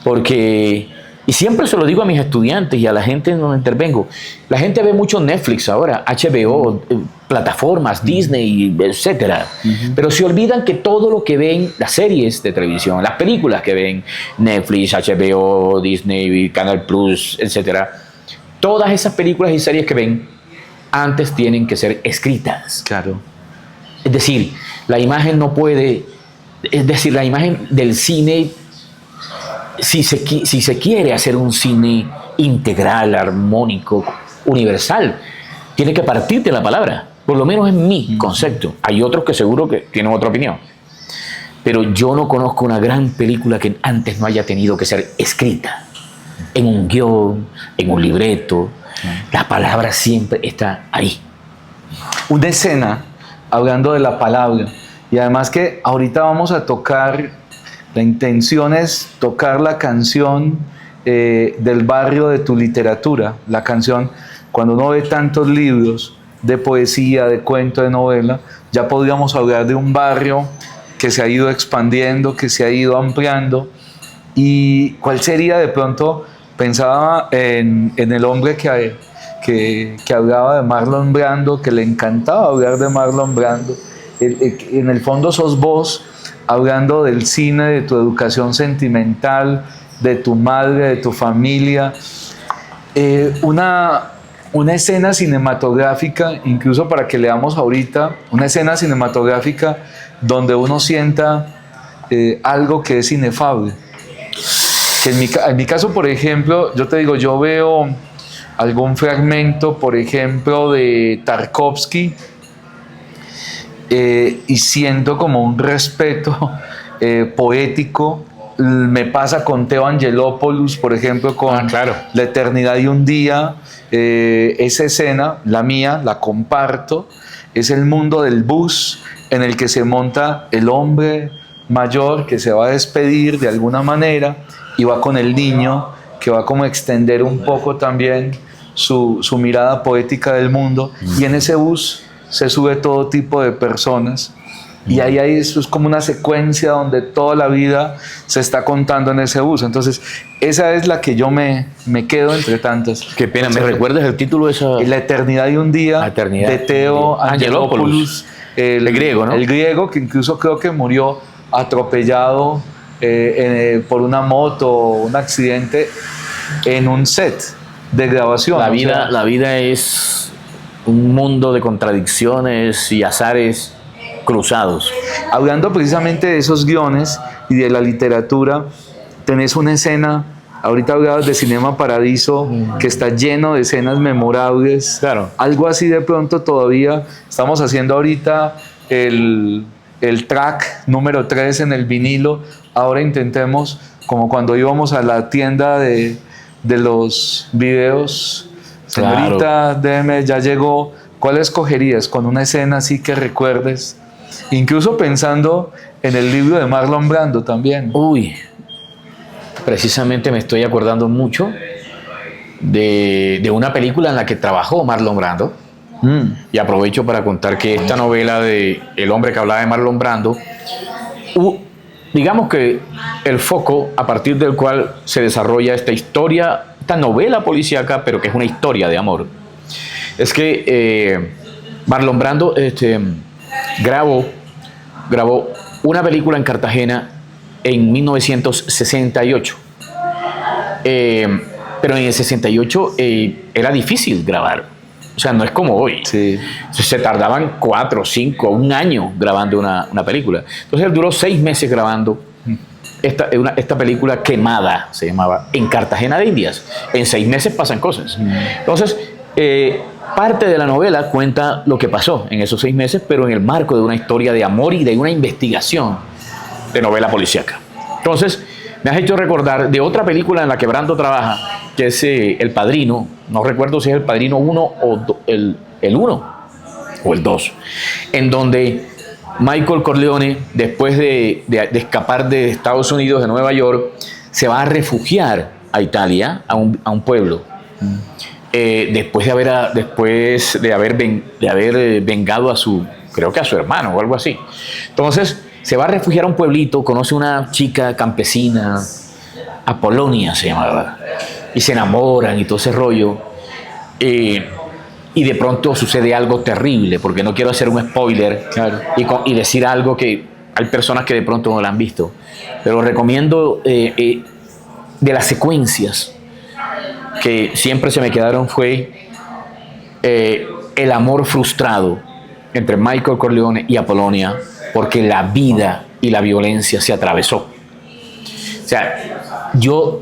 porque, y siempre se lo digo a mis estudiantes y a la gente en donde intervengo, la gente ve mucho Netflix ahora, HBO, plataformas, Disney, etcétera, pero se olvidan que todo lo que ven, las series de televisión, las películas que ven, Netflix, HBO, Disney, Canal Plus, etcétera, todas esas películas y series que ven antes tienen que ser escritas. Claro. Es decir, la imagen no puede, es decir, la imagen del cine, si se quiere hacer un cine integral, armónico, universal, tiene que partir de la palabra, por lo menos en mi concepto. Hay otros que seguro que tienen otra opinión, pero yo no conozco una gran película que antes no haya tenido que ser escrita, en un guión, en un libreto. La palabra siempre está ahí. Una escena, hablando de la palabra, y además que ahorita vamos a tocar, la intención es tocar la canción del barrio de tu literatura, la canción, cuando uno ve tantos libros de poesía, de cuento, de novela, ya podríamos hablar de un barrio que se ha ido expandiendo, que se ha ido ampliando. ¿Y cuál sería de pronto? Pensaba en el hombre que hablaba de Marlon Brando, que le encantaba hablar de Marlon Brando. En el fondo sos vos hablando del cine, de tu educación sentimental, de tu madre, de tu familia. Una escena cinematográfica, incluso para que leamos ahorita, una escena cinematográfica donde uno sienta algo que es inefable. Que en mi caso, por ejemplo, yo te digo, yo veo algún fragmento, por ejemplo, de Tarkovsky y siento como un respeto poético. Me pasa con Theo Angelopoulos, por ejemplo, con claro. La eternidad y un día. Esa escena, la mía, la comparto, es el mundo del bus en el que se monta el hombre mayor que se va a despedir de alguna manera y va con el niño que va como a extender un poco también su mirada poética del mundo, y en ese bus se sube todo tipo de personas, y ahí eso es como una secuencia donde toda la vida se está contando en ese bus. Entonces esa es la que yo me quedo entre tantas. Qué pena, ¿me recuerdas el título de esa? La eternidad y un día, La eternidad de Theo Angelopoulos, el griego, ¿no? El griego, que incluso creo que murió atropellado por una moto o un accidente en un set de grabación. La vida es un mundo de contradicciones y azares cruzados. Hablando precisamente de esos guiones y de la literatura, tenés una escena, ahorita hablabas de Cinema Paradiso, que está lleno de escenas memorables. Claro. Algo así de pronto todavía estamos haciendo ahorita el track número 3 en el vinilo. Ahora intentemos, como cuando íbamos a la tienda de los videos, señorita, Claro. déjeme, ya llegó. ¿Cuál escogerías con una escena así que recuerdes? Incluso pensando en el libro de Marlon Brando también. Uy, precisamente me estoy acordando mucho de una película en la que trabajó Marlon Brando. Y aprovecho para contar que esta novela de El hombre que hablaba de Marlon Brando, digamos que el foco a partir del cual se desarrolla esta historia, esta novela policíaca, pero que es una historia de amor, es que Marlon Brando grabó una película en Cartagena en 1968. Pero en el 68 era difícil grabar. O sea, no es como hoy. Sí. Se tardaban 4, 5, un año grabando una película. Entonces él duró 6 meses grabando esta película Quemada, se llamaba, en Cartagena de Indias. En 6 meses pasan cosas. Entonces, parte de la novela cuenta lo que pasó en esos 6 meses, pero en el marco de una historia de amor y de una investigación de novela policíaca. Entonces, me has hecho recordar de otra película en la que Brando trabaja, que es El Padrino. No recuerdo si es El Padrino 1 o el 1 o el 2, en donde Michael Corleone, después de escapar de Estados Unidos, de Nueva York, se va a refugiar a Italia, a un pueblo, después de haber vengado a creo que a su hermano o algo así. Entonces, se va a refugiar a un pueblito, conoce una chica campesina, Apolonia se llamaba, y se enamoran y todo ese rollo. Y de pronto sucede algo terrible, porque no quiero hacer un spoiler, claro, y decir algo que hay personas que de pronto no la han visto. Pero recomiendo de las secuencias que siempre se me quedaron fue el amor frustrado entre Michael Corleone y Apolonia, porque la vida y la violencia se atravesó. O sea, yo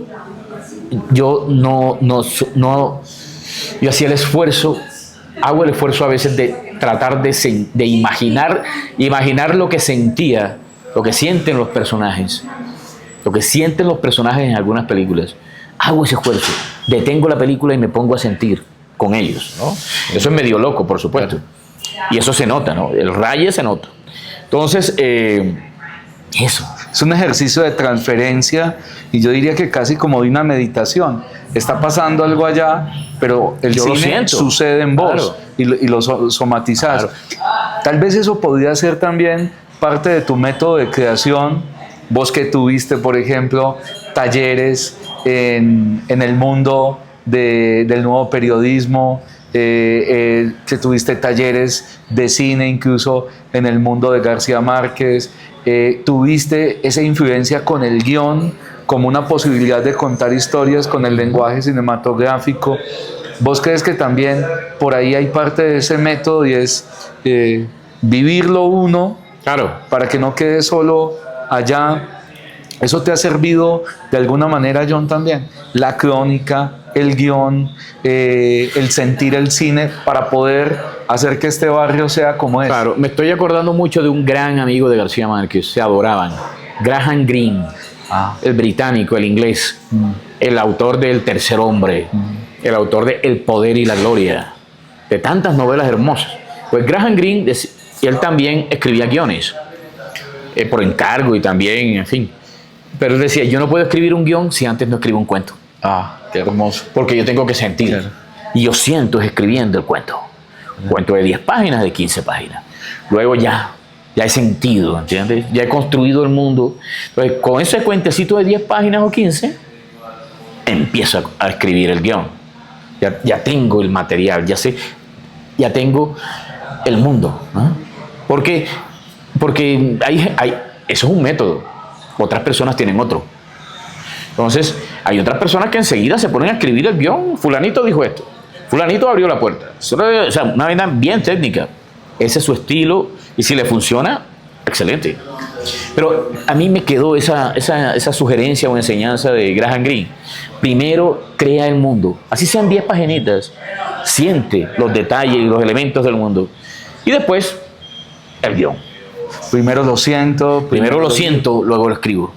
hacía el esfuerzo, hago el esfuerzo a veces de tratar de imaginar lo que sentía, lo que sienten los personajes, en algunas películas. Hago ese esfuerzo, detengo la película y me pongo a sentir con ellos, ¿no? Eso es medio loco, por supuesto. Y eso se nota, ¿no? El raye se nota. Entonces, eso. Es un ejercicio de transferencia y yo diría que casi como de una meditación. Está pasando algo allá, pero el cine sucede en vos, claro, y lo somatizás. Claro. Tal vez eso podría ser también parte de tu método de creación. Vos que tuviste, por ejemplo, talleres en el mundo del nuevo periodismo, que tuviste talleres de cine incluso en el mundo de García Márquez, tuviste esa influencia con el guión como una posibilidad de contar historias con el lenguaje cinematográfico. ¿Vos crees que también por ahí hay parte de ese método y es vivirlo uno, claro, para que no quede solo allá? ¿Eso te ha servido de alguna manera, John, también? La crónica, el guión, el sentir el cine para poder hacer que este barrio sea como es. Claro, me estoy acordando mucho de un gran amigo de García Márquez, se adoraban, Graham Greene, el británico, el inglés, el autor de El tercer hombre, el autor de El poder y la gloria, de tantas novelas hermosas. Pues Graham Greene, él también escribía guiones, por encargo y también, en fin. Pero él decía, yo no puedo escribir un guión si antes no escribo un cuento. Qué hermoso. Porque yo tengo que sentir. Claro. Y yo siento escribiendo el cuento. Un cuento de 10 páginas, de 15 páginas. Luego ya he sentido, ¿entiendes? Ya he construido el mundo. Entonces, con ese cuentecito de 10 páginas o 15, empiezo a escribir el guión. Ya tengo el material, ya tengo el mundo, ¿no? Porque eso es un método. Otras personas tienen otro. Entonces, hay otras personas que enseguida se ponen a escribir el guión. Fulanito dijo esto. Fulanito abrió la puerta. O sea, una vaina bien técnica. Ese es su estilo y si le funciona, excelente. Pero a mí me quedó esa sugerencia o enseñanza de Graham Greene. Primero, crea el mundo. Así sean 10 paginitas. Siente los detalles y los elementos del mundo. Y después, el guión. Primero lo siento, luego lo escribo.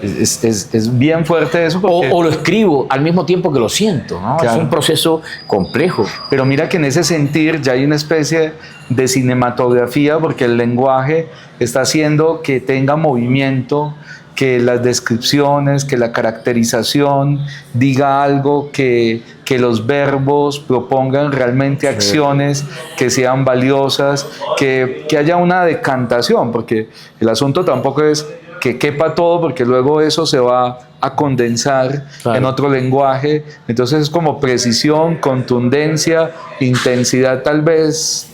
Es bien fuerte eso. O lo escribo al mismo tiempo que lo siento, ¿no? Claro. Es un proceso complejo. Pero mira que en ese sentir ya hay una especie de cinematografía, porque el lenguaje está haciendo que tenga movimiento, que las descripciones, que la caracterización diga algo, que los verbos propongan realmente acciones que sean valiosas, que haya una decantación, porque el asunto tampoco es que quepa todo, porque luego eso se va a condensar, claro, en otro lenguaje. Entonces es como precisión, contundencia, intensidad tal vez,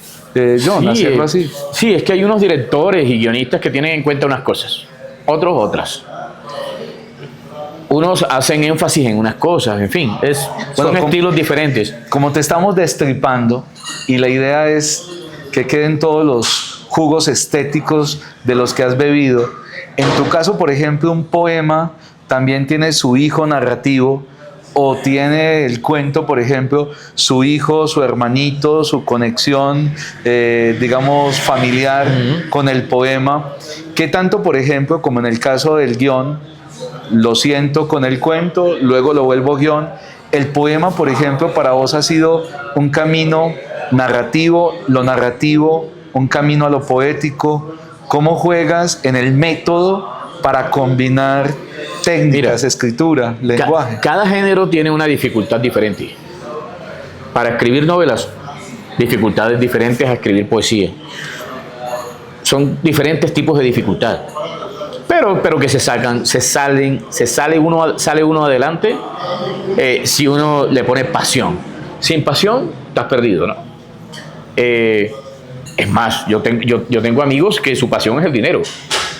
John, hacerlo así. Sí, es que hay unos directores y guionistas que tienen en cuenta unas cosas, otros otras. Unos hacen énfasis en unas cosas, en fin, son estilos diferentes. Como te estamos destripando y la idea es que queden todos los jugos estéticos de los que has bebido, En tu caso, por ejemplo, un poema también tiene su hijo narrativo, o tiene el cuento, por ejemplo, su hijo, su hermanito, su conexión, digamos, familiar con el poema. ¿Qué tanto, por ejemplo, como en el caso del guión, lo siento con el cuento, luego lo vuelvo guión? El poema, por ejemplo, para vos ha sido un camino narrativo, lo narrativo, un camino a lo poético. ¿Cómo juegas en el método para combinar técnicas, escritura, lenguaje? Cada género tiene una dificultad diferente. Para escribir novelas, dificultades diferentes a escribir poesía. Son diferentes tipos de dificultad. Pero que sale uno adelante si uno le pone pasión. Sin pasión, estás perdido, ¿no? Es más, yo tengo amigos que su pasión es el dinero.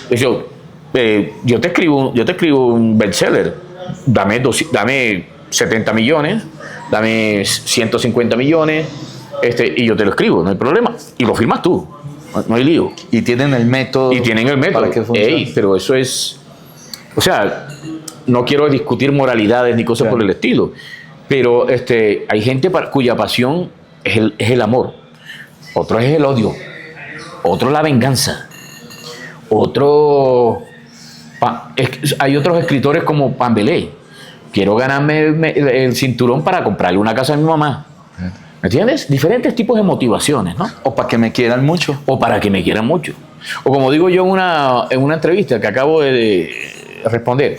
Yo te escribo un bestseller, dame 70 millones, dame 150 millones, y yo te lo escribo, no hay problema. Y lo firmas tú, no hay lío. Y tienen el método. Para que funcione. Pero eso es, o sea, no quiero discutir moralidades ni cosas por el estilo, pero hay gente cuya pasión es el amor, otro es el odio, otro la venganza, otro... Hay otros escritores como Pambelé. Quiero ganarme el cinturón para comprarle una casa a mi mamá. ¿Me entiendes? Diferentes tipos de motivaciones, ¿no? O para que me quieran mucho. O para que me quieran mucho. O como digo yo en una entrevista que acabo de responder,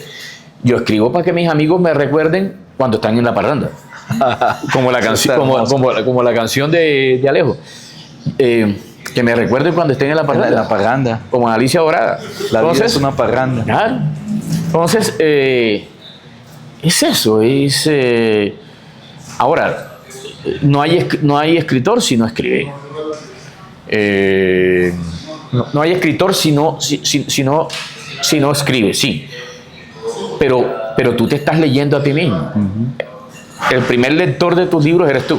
yo escribo para que mis amigos me recuerden cuando están en la parranda. Como la canción de Alejo. Que me recuerden cuando estén en la parranda. La parranda. Como Alicia Dorada. Vida es una parranda. Claro. Entonces, es eso. Ahora, no hay escritor si no escribe. No hay escritor si no escribe, sí. Pero tú te estás leyendo a ti mismo. El primer lector de tus libros eres tú.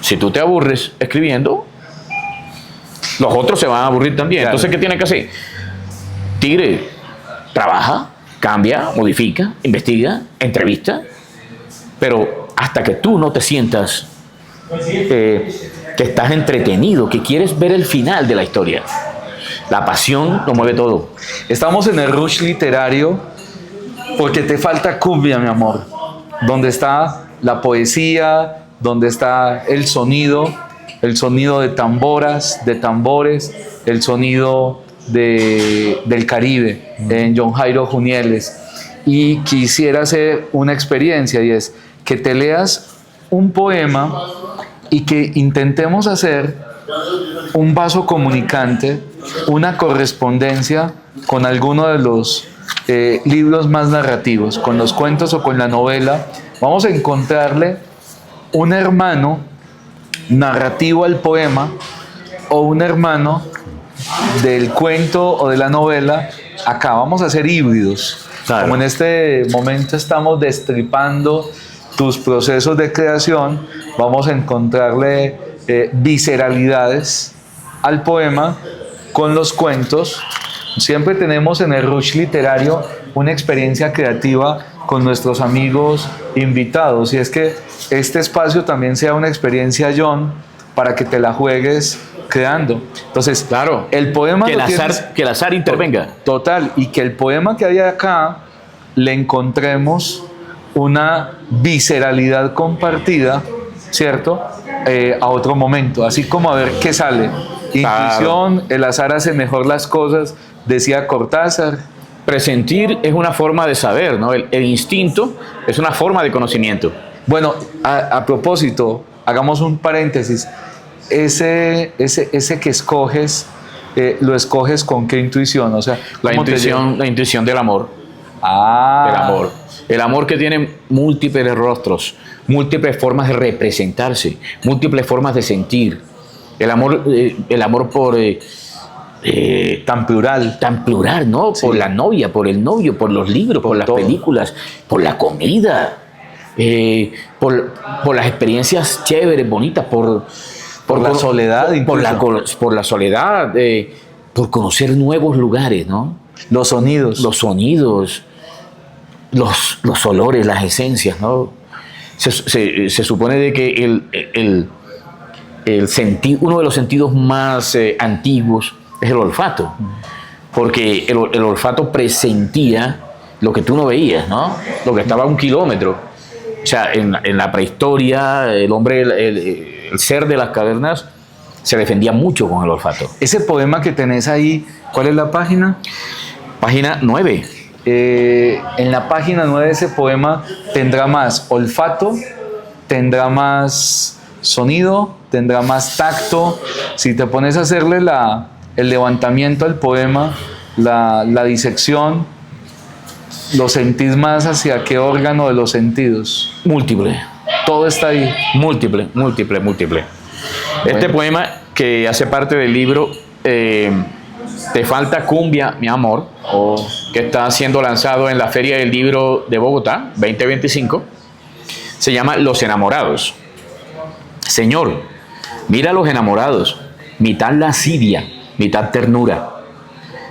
Si tú te aburres escribiendo, los otros se van a aburrir también. Claro. Entonces, ¿qué tienes que hacer? Tigre, trabaja, cambia, modifica, investiga, entrevista, pero hasta que tú no te sientas que estás entretenido, que quieres ver el final de la historia. La pasión lo mueve todo. Estamos en el rush literario porque te falta cumbia, mi amor. Donde está la poesía, donde está el sonido de tamboras, de tambores, el sonido del Caribe, en John Jairo Junieles. Y quisiera hacer una experiencia, y es que te leas un poema y que intentemos hacer un vaso comunicante, una correspondencia con alguno de los libros más narrativos, con los cuentos o con la novela. Vamos a encontrarle un hermano narrativo al poema o un hermano del cuento o de la novela. Acá vamos a hacer híbridos. Claro. Como en este momento estamos destripando tus procesos de creación, vamos a encontrarle visceralidades al poema con los cuentos. Siempre tenemos en el rush literario una experiencia creativa con nuestros amigos invitados, y es que este espacio también sea una experiencia, John, para que te la juegues creando. Entonces, claro, el poema que el azar intervenga. Total, y que el poema que hay acá le encontremos una visceralidad compartida, ¿cierto? A otro momento, así como a ver qué sale. Intuición, el azar hace mejor las cosas, decía Cortázar. Presentir es una forma de saber, ¿no? El instinto es una forma de conocimiento. Bueno, a propósito, hagamos un paréntesis. Ese que escoges, ¿lo escoges con qué intuición? O sea, la intuición del amor. El amor que tiene múltiples rostros, múltiples formas de representarse, múltiples formas de sentir. El amor por... tan plural, ¿no? Sí. Por la novia, por el novio, por los libros, por las películas, por la comida, por las experiencias chéveres, bonitas, por la soledad, por la soledad, por conocer nuevos lugares, ¿no? Los sonidos. Los sonidos, los olores, las esencias, ¿no? Se supone de que uno de los sentidos más antiguos es el olfato, porque el olfato presentía lo que tú no veías, ¿no? Lo que estaba a 1 kilómetro. O sea, en la prehistoria, el hombre, el ser de las cavernas, se defendía mucho con el olfato. Ese poema que tenés ahí, ¿cuál es la página? Página 9. En la página 9 de ese poema tendrá más olfato, tendrá más sonido, tendrá más tacto. Si te pones a hacerle el levantamiento al poema, la disección, lo sentís más hacia qué órgano de los sentidos. Múltiple. Todo está ahí. Múltiple. Bueno. Este poema que hace parte del libro Te falta cumbia, mi amor, que está siendo lanzado en la Feria del Libro de Bogotá 2025, se llama Los Enamorados. Señor, mira a los enamorados, mitad lascivia, mitad ternura,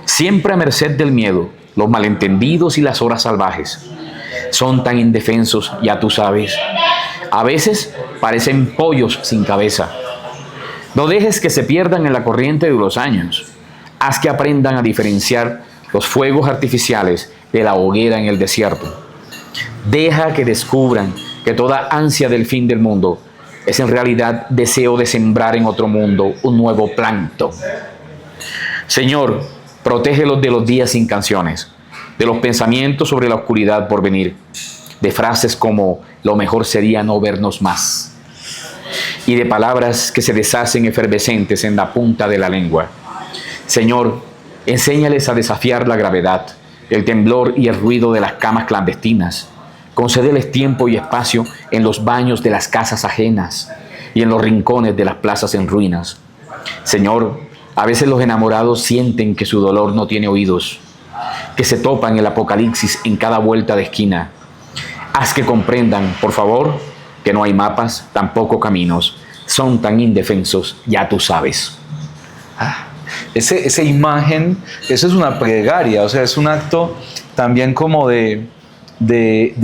siempre a merced del miedo, los malentendidos y las horas salvajes. Son tan indefensos, ya tú sabes. A veces parecen pollos sin cabeza. No dejes que se pierdan en la corriente de los años. Haz que aprendan a diferenciar los fuegos artificiales de la hoguera en el desierto. Deja que descubran que toda ansia del fin del mundo es en realidad deseo de sembrar en otro mundo un nuevo plancton. Señor, protégelos de los días sin canciones, de los pensamientos sobre la oscuridad por venir, de frases como lo mejor sería no vernos más, y de palabras que se deshacen efervescentes en la punta de la lengua. Señor, enséñales a desafiar la gravedad, el temblor y el ruido de las camas clandestinas. Concédeles tiempo y espacio en los baños de las casas ajenas y en los rincones de las plazas en ruinas. Señor, a veces los enamorados sienten que su dolor no tiene oídos, que se topan el apocalipsis en cada vuelta de esquina. Haz que comprendan, por favor, que no hay mapas, tampoco caminos. Son tan indefensos, ya tú sabes. Esa imagen, eso es una plegaria, o sea, es un acto también como de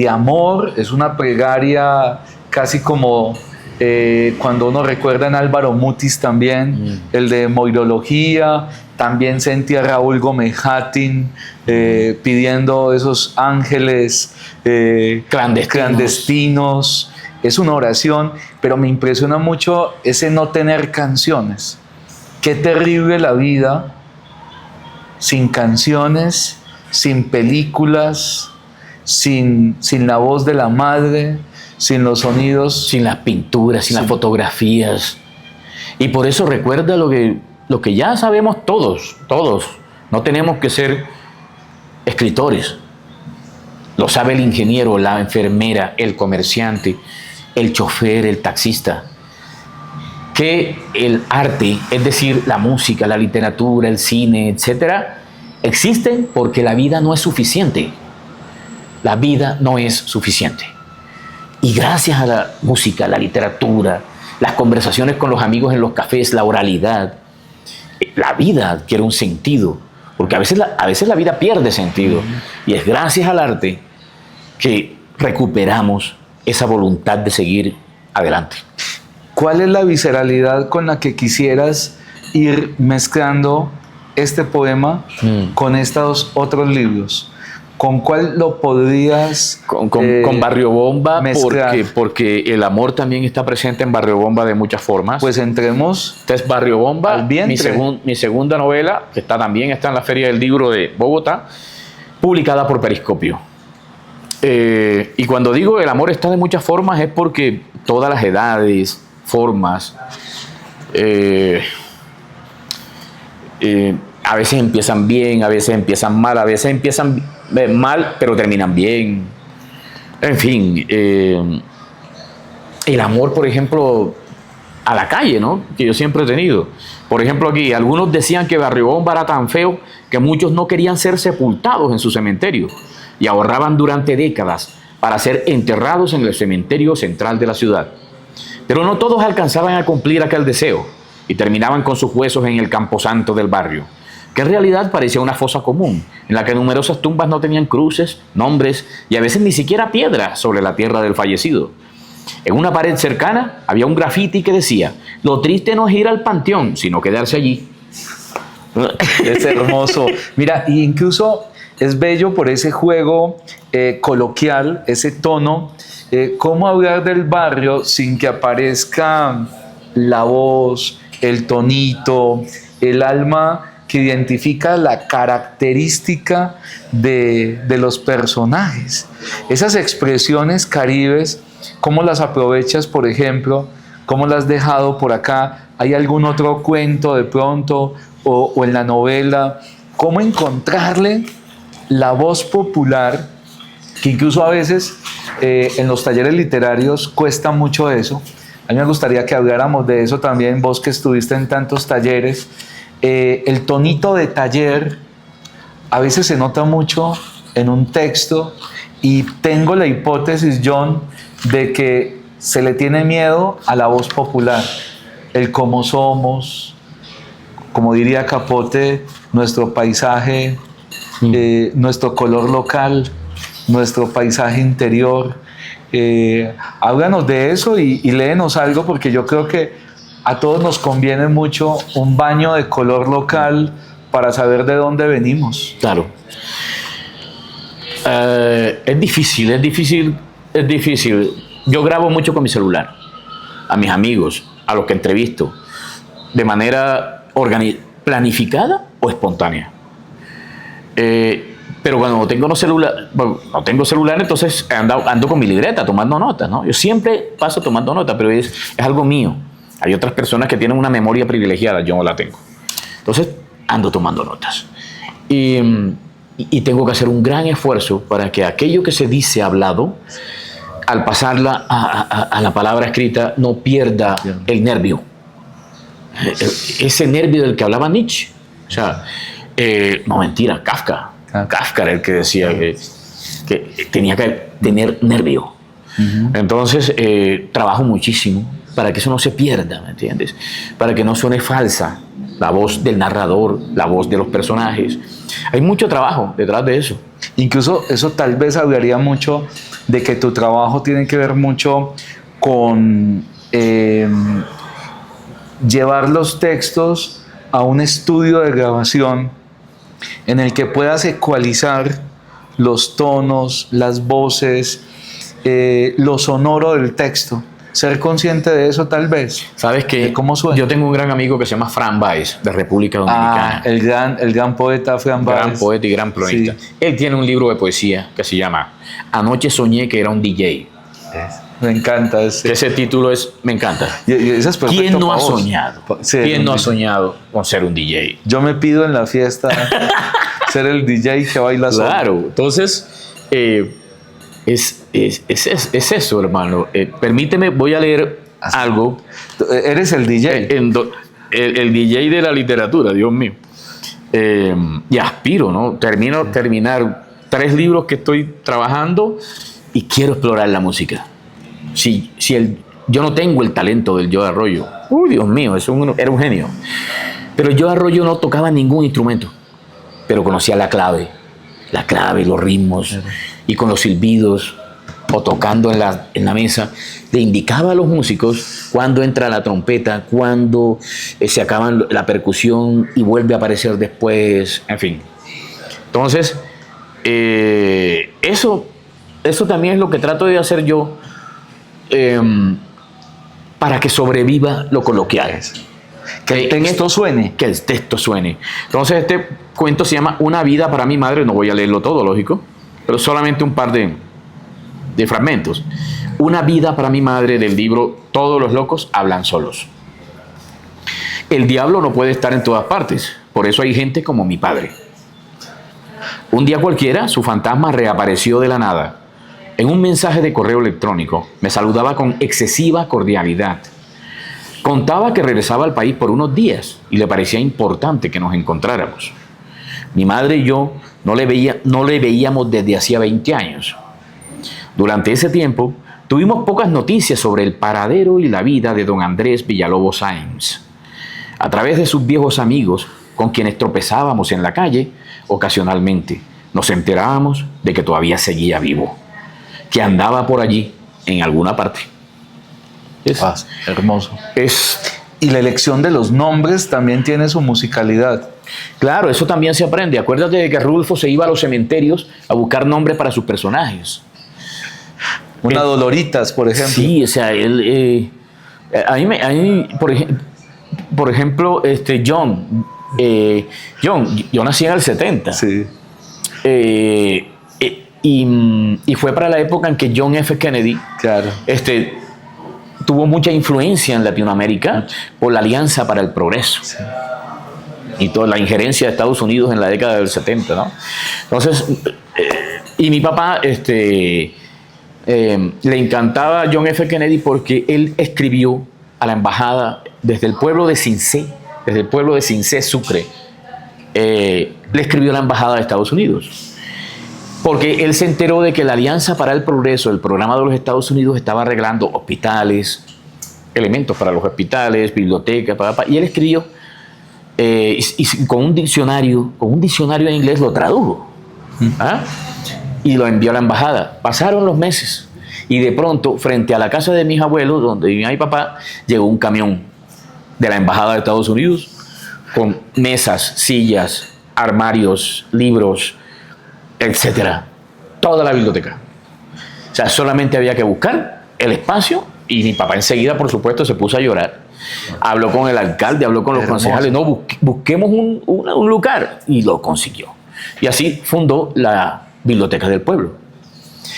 amor, es una plegaria casi como cuando uno recuerda en Álvaro Mutis también, el de Moirología, también sentía a Raúl Gómez Hattin pidiendo esos ángeles clandestinos. Es una oración, pero me impresiona mucho ese no tener canciones. Qué terrible la vida sin canciones, sin películas, sin la voz de la madre, sin los sonidos. Sin las pinturas, sin las fotografías. Y por eso recuerda lo que ya sabemos todos. No tenemos que ser escritores. Lo sabe el ingeniero, la enfermera, el comerciante, el chofer, el taxista. Que el arte, es decir, la música, la literatura, el cine, etcétera, existen porque la vida no es suficiente. La vida no es suficiente. Y gracias a la música, la literatura, las conversaciones con los amigos en los cafés, la oralidad, la vida adquiere un sentido, porque a veces la vida pierde sentido. Y es gracias al arte que recuperamos esa voluntad de seguir adelante. ¿Cuál es la visceralidad con la que quisieras ir mezclando este poema con estos otros libros? ¿Con cuál lo podrías con Barrio Bomba, mezclar? Porque el amor también está presente en Barrio Bomba de muchas formas. Pues entremos. Esta es Barrio Bomba, al vientre. mi segunda novela, que también está en la Feria del Libro de Bogotá, publicada por Periscopio. Y cuando digo el amor está de muchas formas es porque todas las edades, formas, a veces empiezan bien, a veces empiezan mal, a veces empiezan mal pero terminan bien. En fin, el amor, por ejemplo, a la calle, ¿no? Que yo siempre he tenido. Por ejemplo, aquí, algunos decían que Barrio Bomba era tan feo que muchos no querían ser sepultados en su cementerio y ahorraban durante décadas para ser enterrados en el cementerio central de la ciudad. Pero no todos alcanzaban a cumplir aquel deseo y terminaban con sus huesos en el camposanto del barrio. que en realidad parecía una fosa común, en la que numerosas tumbas no tenían cruces, nombres y a veces ni siquiera piedras sobre la tierra del fallecido. En una pared cercana había un grafiti que decía: lo triste no es ir al panteón, sino quedarse allí. Es hermoso. Mira, y incluso es bello por ese juego coloquial, ese tono, cómo hablar del barrio sin que aparezca la voz, el tonito, el alma que identifica la característica de los personajes. Esas expresiones caribes, ¿cómo las aprovechas, por ejemplo? ¿Cómo las has dejado por acá? ¿Hay algún otro cuento de pronto o en la novela? ¿Cómo encontrarle la voz popular? Que incluso a veces en los talleres literarios cuesta mucho eso. A mí me gustaría que habláramos de eso también, vos que estuviste en tantos talleres. El tonito de taller a veces se nota mucho en un texto y tengo la hipótesis, John, de que se le tiene miedo a la voz popular, el cómo somos, como diría Capote, nuestro paisaje, nuestro color local, nuestro paisaje interior. Háblanos de eso y léenos algo, porque yo creo que a todos nos conviene mucho un baño de color local para saber de dónde venimos. Claro. Es difícil. Yo grabo mucho con mi celular, a mis amigos, a los que entrevisto, de manera planificada o espontánea. Pero cuando no tengo celular, entonces ando con mi libreta tomando notas, ¿no? Yo siempre paso tomando notas, pero es algo mío. Hay otras personas que tienen una memoria privilegiada, yo no la tengo. Entonces ando tomando notas. Y tengo que hacer un gran esfuerzo para que aquello que se dice hablado, al pasarla a la palabra escrita, no pierda el nervio. Ese nervio del que hablaba Nietzsche. O sea, no, mentira, Kafka. Kafka era el que decía que tenía que tener nervio. Entonces, trabajo muchísimo para que eso no se pierda, ¿me entiendes? Para que no suene falsa la voz del narrador, la voz de los personajes. Hay mucho trabajo detrás de eso. Incluso eso tal vez hablaría mucho de que tu trabajo tiene que ver mucho con llevar los textos a un estudio de grabación en el que puedas ecualizar los tonos, las voces, lo sonoro del texto. Ser consciente de eso tal vez. ¿Sabes qué? ¿Cómo suena? Yo tengo un gran amigo que se llama Fran Báez, de República Dominicana. El gran poeta Fran Báez. Gran poeta y gran cronista. Sí. Él tiene un libro de poesía que se llama Anoche soñé que era un DJ. Me encanta ese título me encanta. ¿Quién no ha soñado? Sí, ¿quién no ha soñado con ser un DJ? Yo me pido en la fiesta ser el DJ que baila solo. Claro, entonces es eso, hermano. Permíteme, voy a leer algo. Eres el DJ. El DJ de la literatura, Dios mío. Y aspiro, ¿no? Terminar 3 libros que estoy trabajando y quiero explorar la música. Yo no tengo el talento del Joe Arroyo. Dios mío, era un genio. Pero Joe Arroyo no tocaba ningún instrumento, pero conocía la clave, los ritmos, y con los silbidos o tocando en la mesa, le indicaba a los músicos cuándo entra la trompeta, cuándo se acaba la percusión y vuelve a aparecer después, en fin. Entonces, eso también es lo que trato de hacer yo para que sobreviva lo coloquial. Que el texto suene. Que el texto suene. Entonces, este cuento se llama Una vida para mi madre. No voy a leerlo todo, lógico, pero solamente un par de fragmentos. Una vida para mi madre, del libro Todos los locos hablan solos. El diablo no puede estar en todas partes, por eso hay gente como mi padre. Un día cualquiera, su fantasma reapareció de la nada. En un mensaje de correo electrónico, me saludaba con excesiva cordialidad. Contaba que regresaba al país por unos días y le parecía importante que nos encontráramos. Mi madre y yo no le veíamos desde hacía 20 años. Durante ese tiempo, tuvimos pocas noticias sobre el paradero y la vida de don Andrés Villalobos Sáenz. A través de sus viejos amigos, con quienes tropezábamos en la calle ocasionalmente. Nos enterábamos de que todavía seguía vivo, que andaba por allí en alguna parte. Hermoso. Es Y la elección de los nombres también tiene su musicalidad. Claro, eso también se aprende. Acuérdate de que Rulfo se iba a los cementerios a buscar nombres para sus personajes. Una Doloritas, por ejemplo. Sí, o sea, él... por ejemplo, John. Yo nací en el 70. Sí. Y fue para la época en que John F. Kennedy Claro. tuvo mucha influencia en Latinoamérica por la Alianza para el Progreso. Sí. Y toda la injerencia de Estados Unidos en la década del 70, ¿no? Entonces, y mi papá le encantaba John F. Kennedy porque él escribió a la embajada desde el pueblo de Cincé, Sucre, le escribió a la embajada de Estados Unidos. Porque él se enteró de que la Alianza para el Progreso, el programa de los Estados Unidos, estaba arreglando hospitales, elementos para los hospitales, bibliotecas, y él escribió y con un diccionario en inglés lo tradujo. ¿Ah? Y lo envió a la embajada. Pasaron los meses y de pronto, frente a la casa de mis abuelos, donde vivía mi papá, llegó un camión de la embajada de Estados Unidos con mesas, sillas, armarios, libros, etcétera, toda la biblioteca. O sea, solamente había que buscar el espacio y mi papá enseguida, por supuesto, se puso a llorar. Habló con el alcalde, habló con los concejales, no, busquemos un lugar, y lo consiguió. Y así fundó la Biblioteca del Pueblo.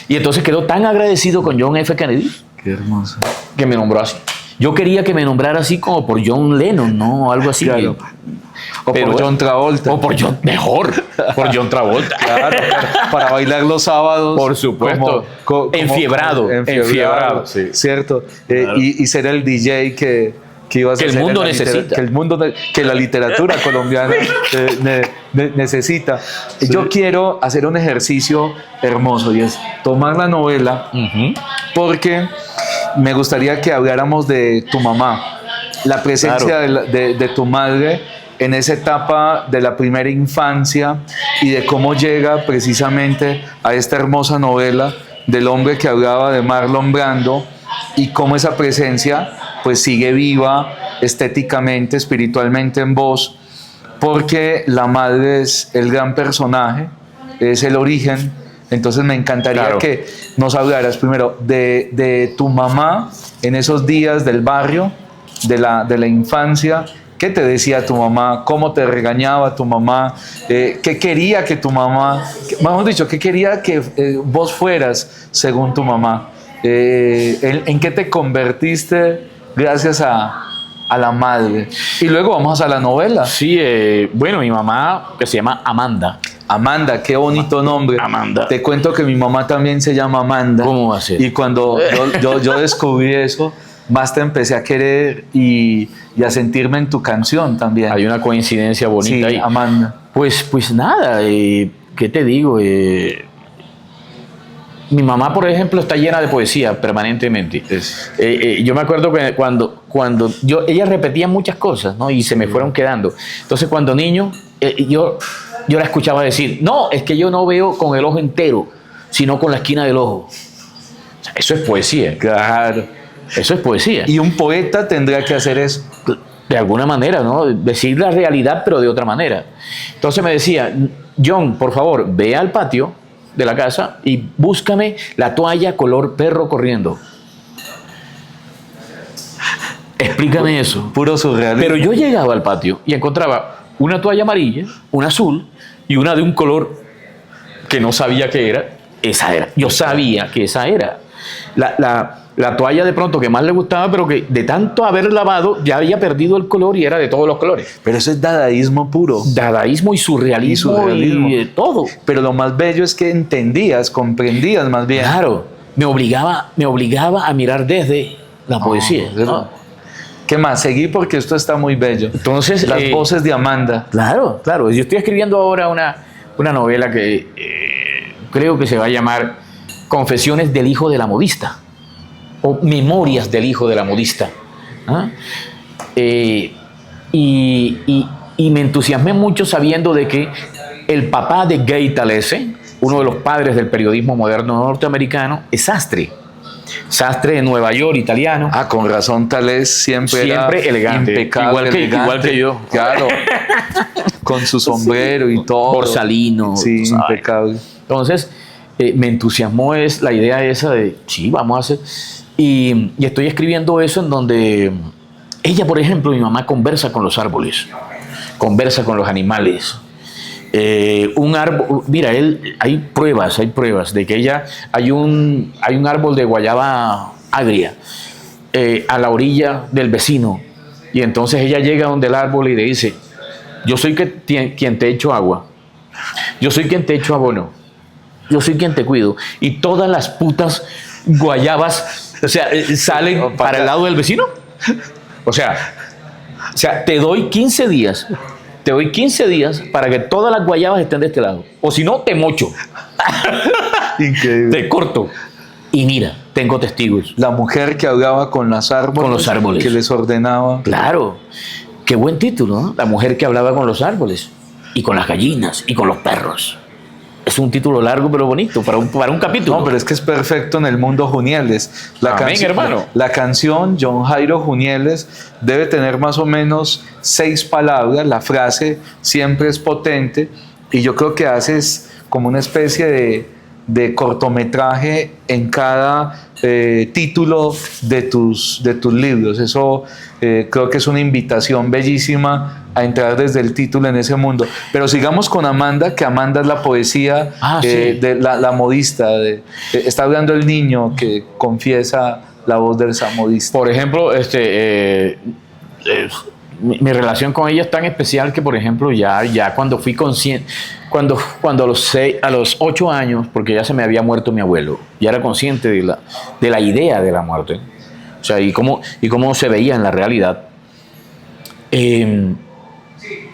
Y entonces quedó tan agradecido con John F. Kennedy. Qué hermoso. Que me nombró así. Yo quería que me nombrara así como por John Lennon, ¿no? Algo así. Claro. O Pero, por John Travolta. O por John, mejor, por John Travolta. Claro, para bailar los sábados. Por supuesto. Enfiebrado. Sí. Cierto. Claro. Y ser el DJ que ibas a el hacer mundo necesita. Que la literatura colombiana necesita. Sí. Yo quiero hacer un ejercicio hermoso y es tomar la novela porque me gustaría que habláramos de tu mamá, la presencia de tu madre en esa etapa de la primera infancia y de cómo llega precisamente a esta hermosa novela del hombre que hablaba de Marlon Brando y cómo esa presencia pues sigue viva estéticamente, espiritualmente en vos, porque la madre es el gran personaje, es el origen. Entonces me encantaría que nos hablaras primero de tu mamá en esos días del barrio, de la infancia. ¿Qué te decía tu mamá? ¿Cómo te regañaba tu mamá? ¿Qué quería que tu mamá, mejor dicho, qué quería que vos fueras según tu mamá? ¿En qué te convertiste gracias a la madre? Y luego vamos a la novela. Sí, bueno, mi mamá, que se llama Amanda. Amanda, qué bonito nombre. Amanda. Te cuento que mi mamá también se llama Amanda. ¿Cómo va a ser? Y cuando yo descubrí eso, más te empecé a querer y a sentirme en tu canción también. Hay una coincidencia bonita ahí. Amanda. Pues nada, ¿qué te digo? Mi mamá, por ejemplo, está llena de poesía permanentemente. Yo me acuerdo que cuando ella repetía muchas cosas, ¿no? Y se me fueron quedando. Entonces, cuando niño, yo la escuchaba decir, no, es que yo no veo con el ojo entero, sino con la esquina del ojo. O sea, eso es poesía. Claro. Eso es poesía. Y un poeta tendrá que hacer eso. De alguna manera, ¿no? Decir la realidad, pero de otra manera. Entonces me decía, John, por favor, ve al patio de la casa y búscame la toalla color perro corriendo. Explícame eso. Puro surrealismo. Pero yo llegaba al patio y encontraba una toalla amarilla, una azul y una de un color que no sabía qué era. Esa era. Yo sabía que esa era. La toalla de pronto que más le gustaba, pero que de tanto haber lavado ya había perdido el color y era de todos los colores. Pero eso es dadaísmo puro. Dadaísmo y surrealismo y todo. Pero lo más bello es que entendías, comprendías más bien. Claro, me obligaba a mirar desde la poesía. ¿No? ¿Qué más? Seguí porque esto está muy bello. Entonces, las voces de Amanda. Claro. Yo estoy escribiendo ahora una novela que creo que se va a llamar Confesiones del hijo de la modista o Memorias del hijo de la modista. ¿Ah? Y Y me entusiasmé mucho sabiendo de que el papá de Gay Talese, uno de los padres del periodismo moderno norteamericano, es sastre. Sastre de Nueva York, italiano. Ah, con razón, Tales siempre era elegante. impecable, Igual que yo. Claro. Con su sombrero y todo. Borsalino. Sí, ¿sabes? impecable. Entonces, me entusiasmó la idea esa de, sí, vamos a hacer. Y estoy escribiendo eso en donde ella, por ejemplo, mi mamá conversa con los árboles, conversa con los animales. Un árbol, mira, hay pruebas de que hay un árbol de guayaba agria a la orilla del vecino. Y entonces ella llega donde el árbol y le dice, yo soy quien te echo agua, yo soy quien te echo abono, yo soy quien te cuido. Y todas las putas guayabas, o sea, salen para el lado del vecino. O sea, te doy 15 días. Te doy 15 días para que todas las guayabas estén de este lado. O si no, te mocho. Increíble. Te corto. Y mira, tengo testigos. La mujer que hablaba con los árboles. Con los árboles. Que les ordenaba. Claro. Qué buen título, ¿no? La mujer que hablaba con los árboles. Y con las gallinas. Y con los perros. Es un título largo pero bonito para un capítulo. No, pero es que es perfecto en el mundo Junieles. Amén, hermano. La canción John Jairo Junieles debe tener más o menos 6 palabras. La frase siempre es potente y yo creo que haces como una especie de cortometraje en cada título de tus libros. Eso creo que es una invitación bellísima a entrar desde el título en ese mundo. Pero sigamos con Amanda, que Amanda es la poesía sí. de la modista. Está hablando el niño que confiesa la voz de esa modista. Por ejemplo, mi relación con ella es tan especial que, por ejemplo, ya cuando fui consciente, cuando a los 8 años, porque ya se me había muerto mi abuelo, ya era consciente de la idea de la muerte, o sea, y cómo se veía en la realidad.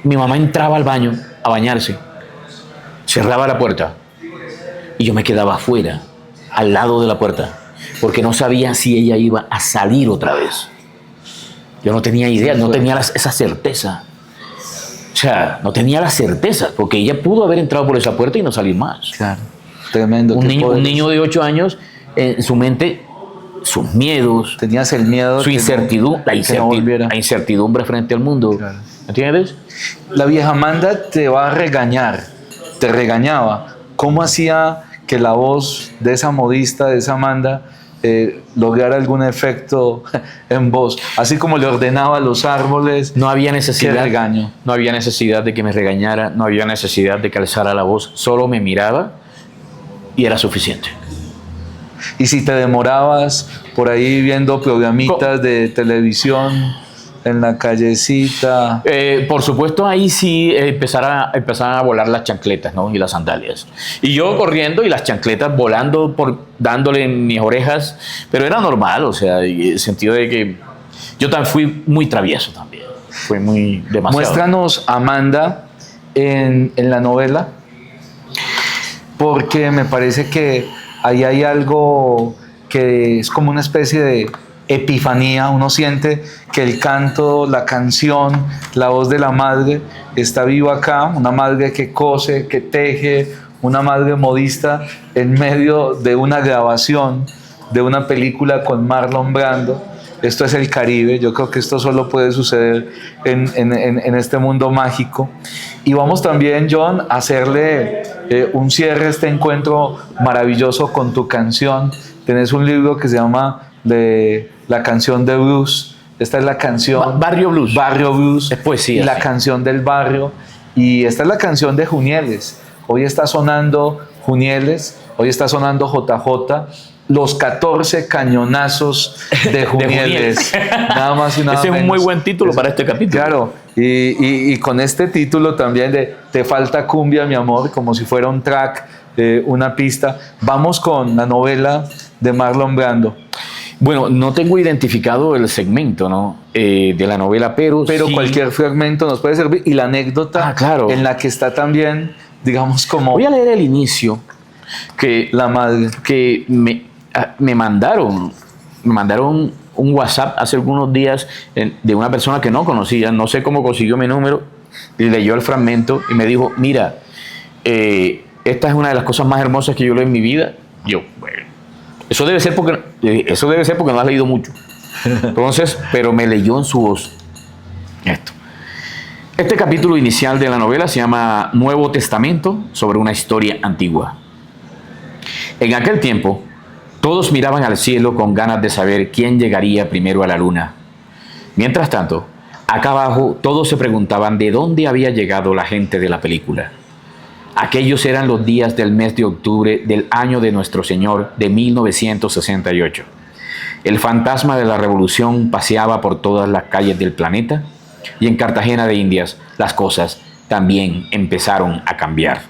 Mi mamá entraba al baño a bañarse, cerraba la puerta y yo me quedaba afuera, al lado de la puerta, porque no sabía si ella iba a salir otra vez. Yo no tenía idea, no tenía esa certeza. O sea, no tenía la certeza, porque ella pudo haber entrado por esa puerta y no salir más. Claro, tremendo. Un niño de 8 años, en su mente, sus miedos, tenías el miedo, su incertidumbre, la incertidumbre frente al mundo. Claro. ¿Entiendes? La vieja Amanda te va a regañar, te regañaba. ¿Cómo hacía que la voz de esa modista, de esa Amanda, lograr algún efecto en voz? Así como le ordenaba a los árboles. No había necesidad. Qué regaño. No había necesidad de que me regañara, no había necesidad de que alzara la voz. Solo me miraba y era suficiente. Y si te demorabas por ahí viendo programitas de televisión en la callecita. Por supuesto, ahí sí empezaron a volar las chancletas, ¿no? Y las sandalias. Y yo corriendo y las chancletas volando, dándole en mis orejas, pero era normal, o sea, en el sentido de que yo también fui muy travieso también. Fui muy demasiado. Muéstranos a Amanda en la novela, porque me parece que ahí hay algo que es como una especie de epifanía. Uno siente que el canto, la canción, la voz de la madre está viva acá, una madre que cose, que teje, una madre modista en medio de una grabación de una película con Marlon Brando. Esto es el Caribe, yo creo que esto solo puede suceder en este mundo mágico. Y vamos también, John, a hacerle un cierre a este encuentro maravilloso con tu canción. Tenés un libro que se llama La canción de Bruce. Esta es la canción... Barrio Blues. Barrio Blues. Es poesía. La sí. canción del barrio. Y esta es la canción de Junieles. Hoy está sonando Junieles, hoy está sonando JJ. Los 14 cañonazos de Junieles. Nada más y nada Ese menos. es un muy buen título para este capítulo. Claro, y con este título también de Te falta cumbia, mi amor, como si fuera un track, una pista. Vamos con la novela de Marlon Brando. Bueno, no tengo identificado el segmento, ¿no? De la novela, pero sí. Cualquier fragmento nos puede servir. Y la anécdota claro. en la que está también, digamos, como... Voy a leer el inicio, que la madre. Que me mandaron un WhatsApp hace algunos días de una persona que no conocía, no sé cómo consiguió mi número, y leyó el fragmento y me dijo, mira, esta es una de las cosas más hermosas que yo leo en mi vida. Yo, bueno, eso debe ser porque no has leído mucho. Entonces, pero me leyó en su voz esto. Este capítulo inicial de la novela se llama Nuevo Testamento, sobre una historia antigua. En aquel tiempo, todos miraban al cielo con ganas de saber quién llegaría primero a la luna. Mientras tanto, acá abajo todos se preguntaban de dónde había llegado la gente de la película. Aquellos eran los días del mes de octubre del año de nuestro Señor de 1968. El fantasma de la revolución paseaba por todas las calles del planeta y en Cartagena de Indias las cosas también empezaron a cambiar.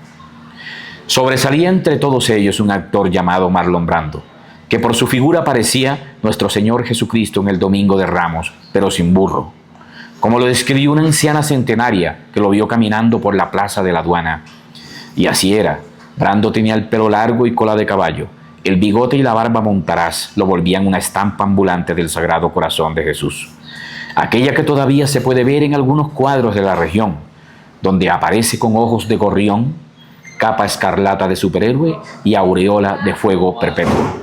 Sobresalía entre todos ellos un actor llamado Marlon Brando, que por su figura parecía nuestro Señor Jesucristo en el Domingo de Ramos, pero sin burro. Como lo describió una anciana centenaria que lo vio caminando por la plaza de la aduana. Y así era. Brando tenía el pelo largo y cola de caballo. El bigote y la barba montaraz lo volvían una estampa ambulante del Sagrado Corazón de Jesús. Aquella que todavía se puede ver en algunos cuadros de la región, donde aparece con ojos de gorrión, capa escarlata de superhéroe y aureola de fuego perpetuo.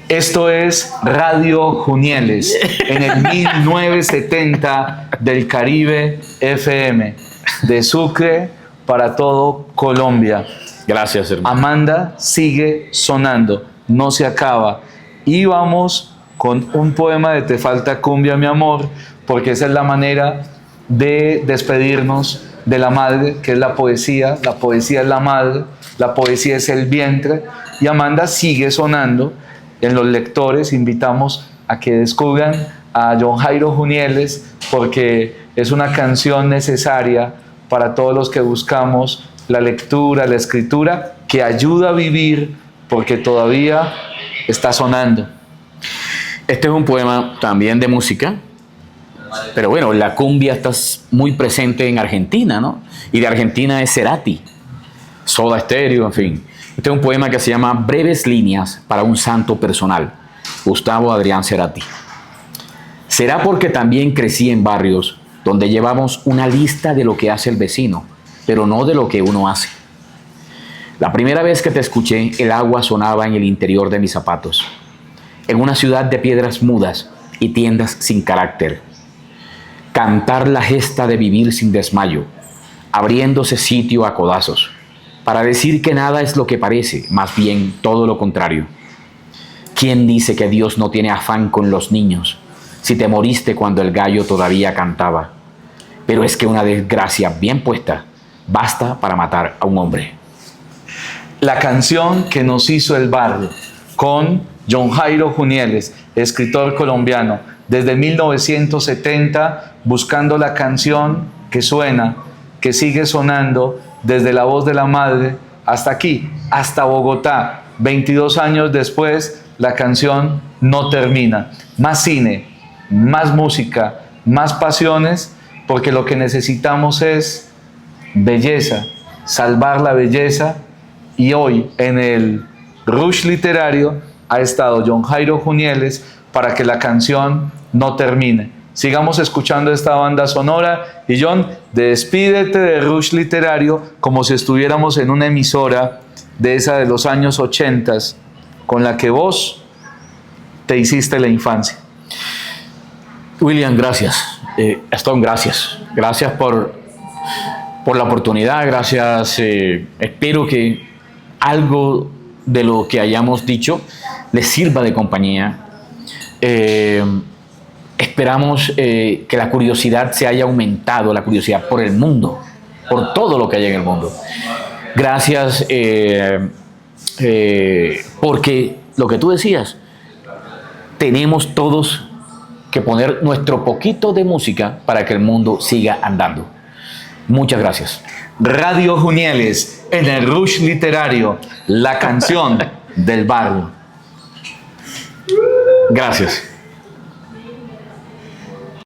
Esto es Radio Junieles, en el 1970 del Caribe FM, de Sucre para todo Colombia. Gracias, hermano. Amanda sigue sonando, no se acaba. Y vamos con un poema de Te falta cumbia, mi amor, porque esa es la manera de despedirnos de la madre, que es la poesía. La poesía es la madre, la poesía es el vientre, y Amanda sigue sonando. En los lectores invitamos a que descubran a John Jairo Junieles, porque es una canción necesaria para todos los que buscamos la lectura, la escritura, que ayuda a vivir, porque todavía está sonando. Este es un poema también de música, pero bueno, la cumbia está muy presente en Argentina, ¿no? Y de Argentina es Cerati, Soda Stereo, en fin. Este es un poema que se llama Breves líneas para un santo personal, Gustavo Adrián Cerati. Será porque también crecí en barrios donde llevamos una lista de lo que hace el vecino, pero no de lo que uno hace. La primera vez que te escuché, el agua sonaba en el interior de mis zapatos, en una ciudad de piedras mudas y tiendas sin carácter. Cantar la gesta de vivir sin desmayo, abriéndose sitio a codazos, para decir que nada es lo que parece, más bien todo lo contrario. ¿Quién dice que Dios no tiene afán con los niños, si te moriste cuando el gallo todavía cantaba? Pero es que una desgracia bien puesta basta para matar a un hombre. La canción que nos hizo el barrio, con John Jairo Junieles, escritor colombiano, desde 1970, buscando la canción que suena, que sigue sonando, desde la voz de la madre hasta aquí, hasta Bogotá. 22 años después, la canción no termina. Más cine, más música, más pasiones, porque lo que necesitamos es belleza, salvar la belleza. Y hoy en el Rush Literario ha estado John Jairo Junieles para que la canción no termine. Sigamos escuchando esta banda sonora. Y John, despídete de Rush Literario como si estuviéramos en una emisora de esa de los años 80 con la que vos te hiciste la infancia. William, gracias. Stone, gracias. Gracias por la oportunidad. Gracias. Espero que algo de lo que hayamos dicho les sirva de compañía. Esperamos que la curiosidad se haya aumentado, la curiosidad por el mundo, por todo lo que hay en el mundo. Gracias porque lo que tú decías, tenemos todos que poner nuestro poquito de música para que el mundo siga andando. Muchas gracias. Radio Junieles en el Rush Literario, la canción del barrio. Gracias.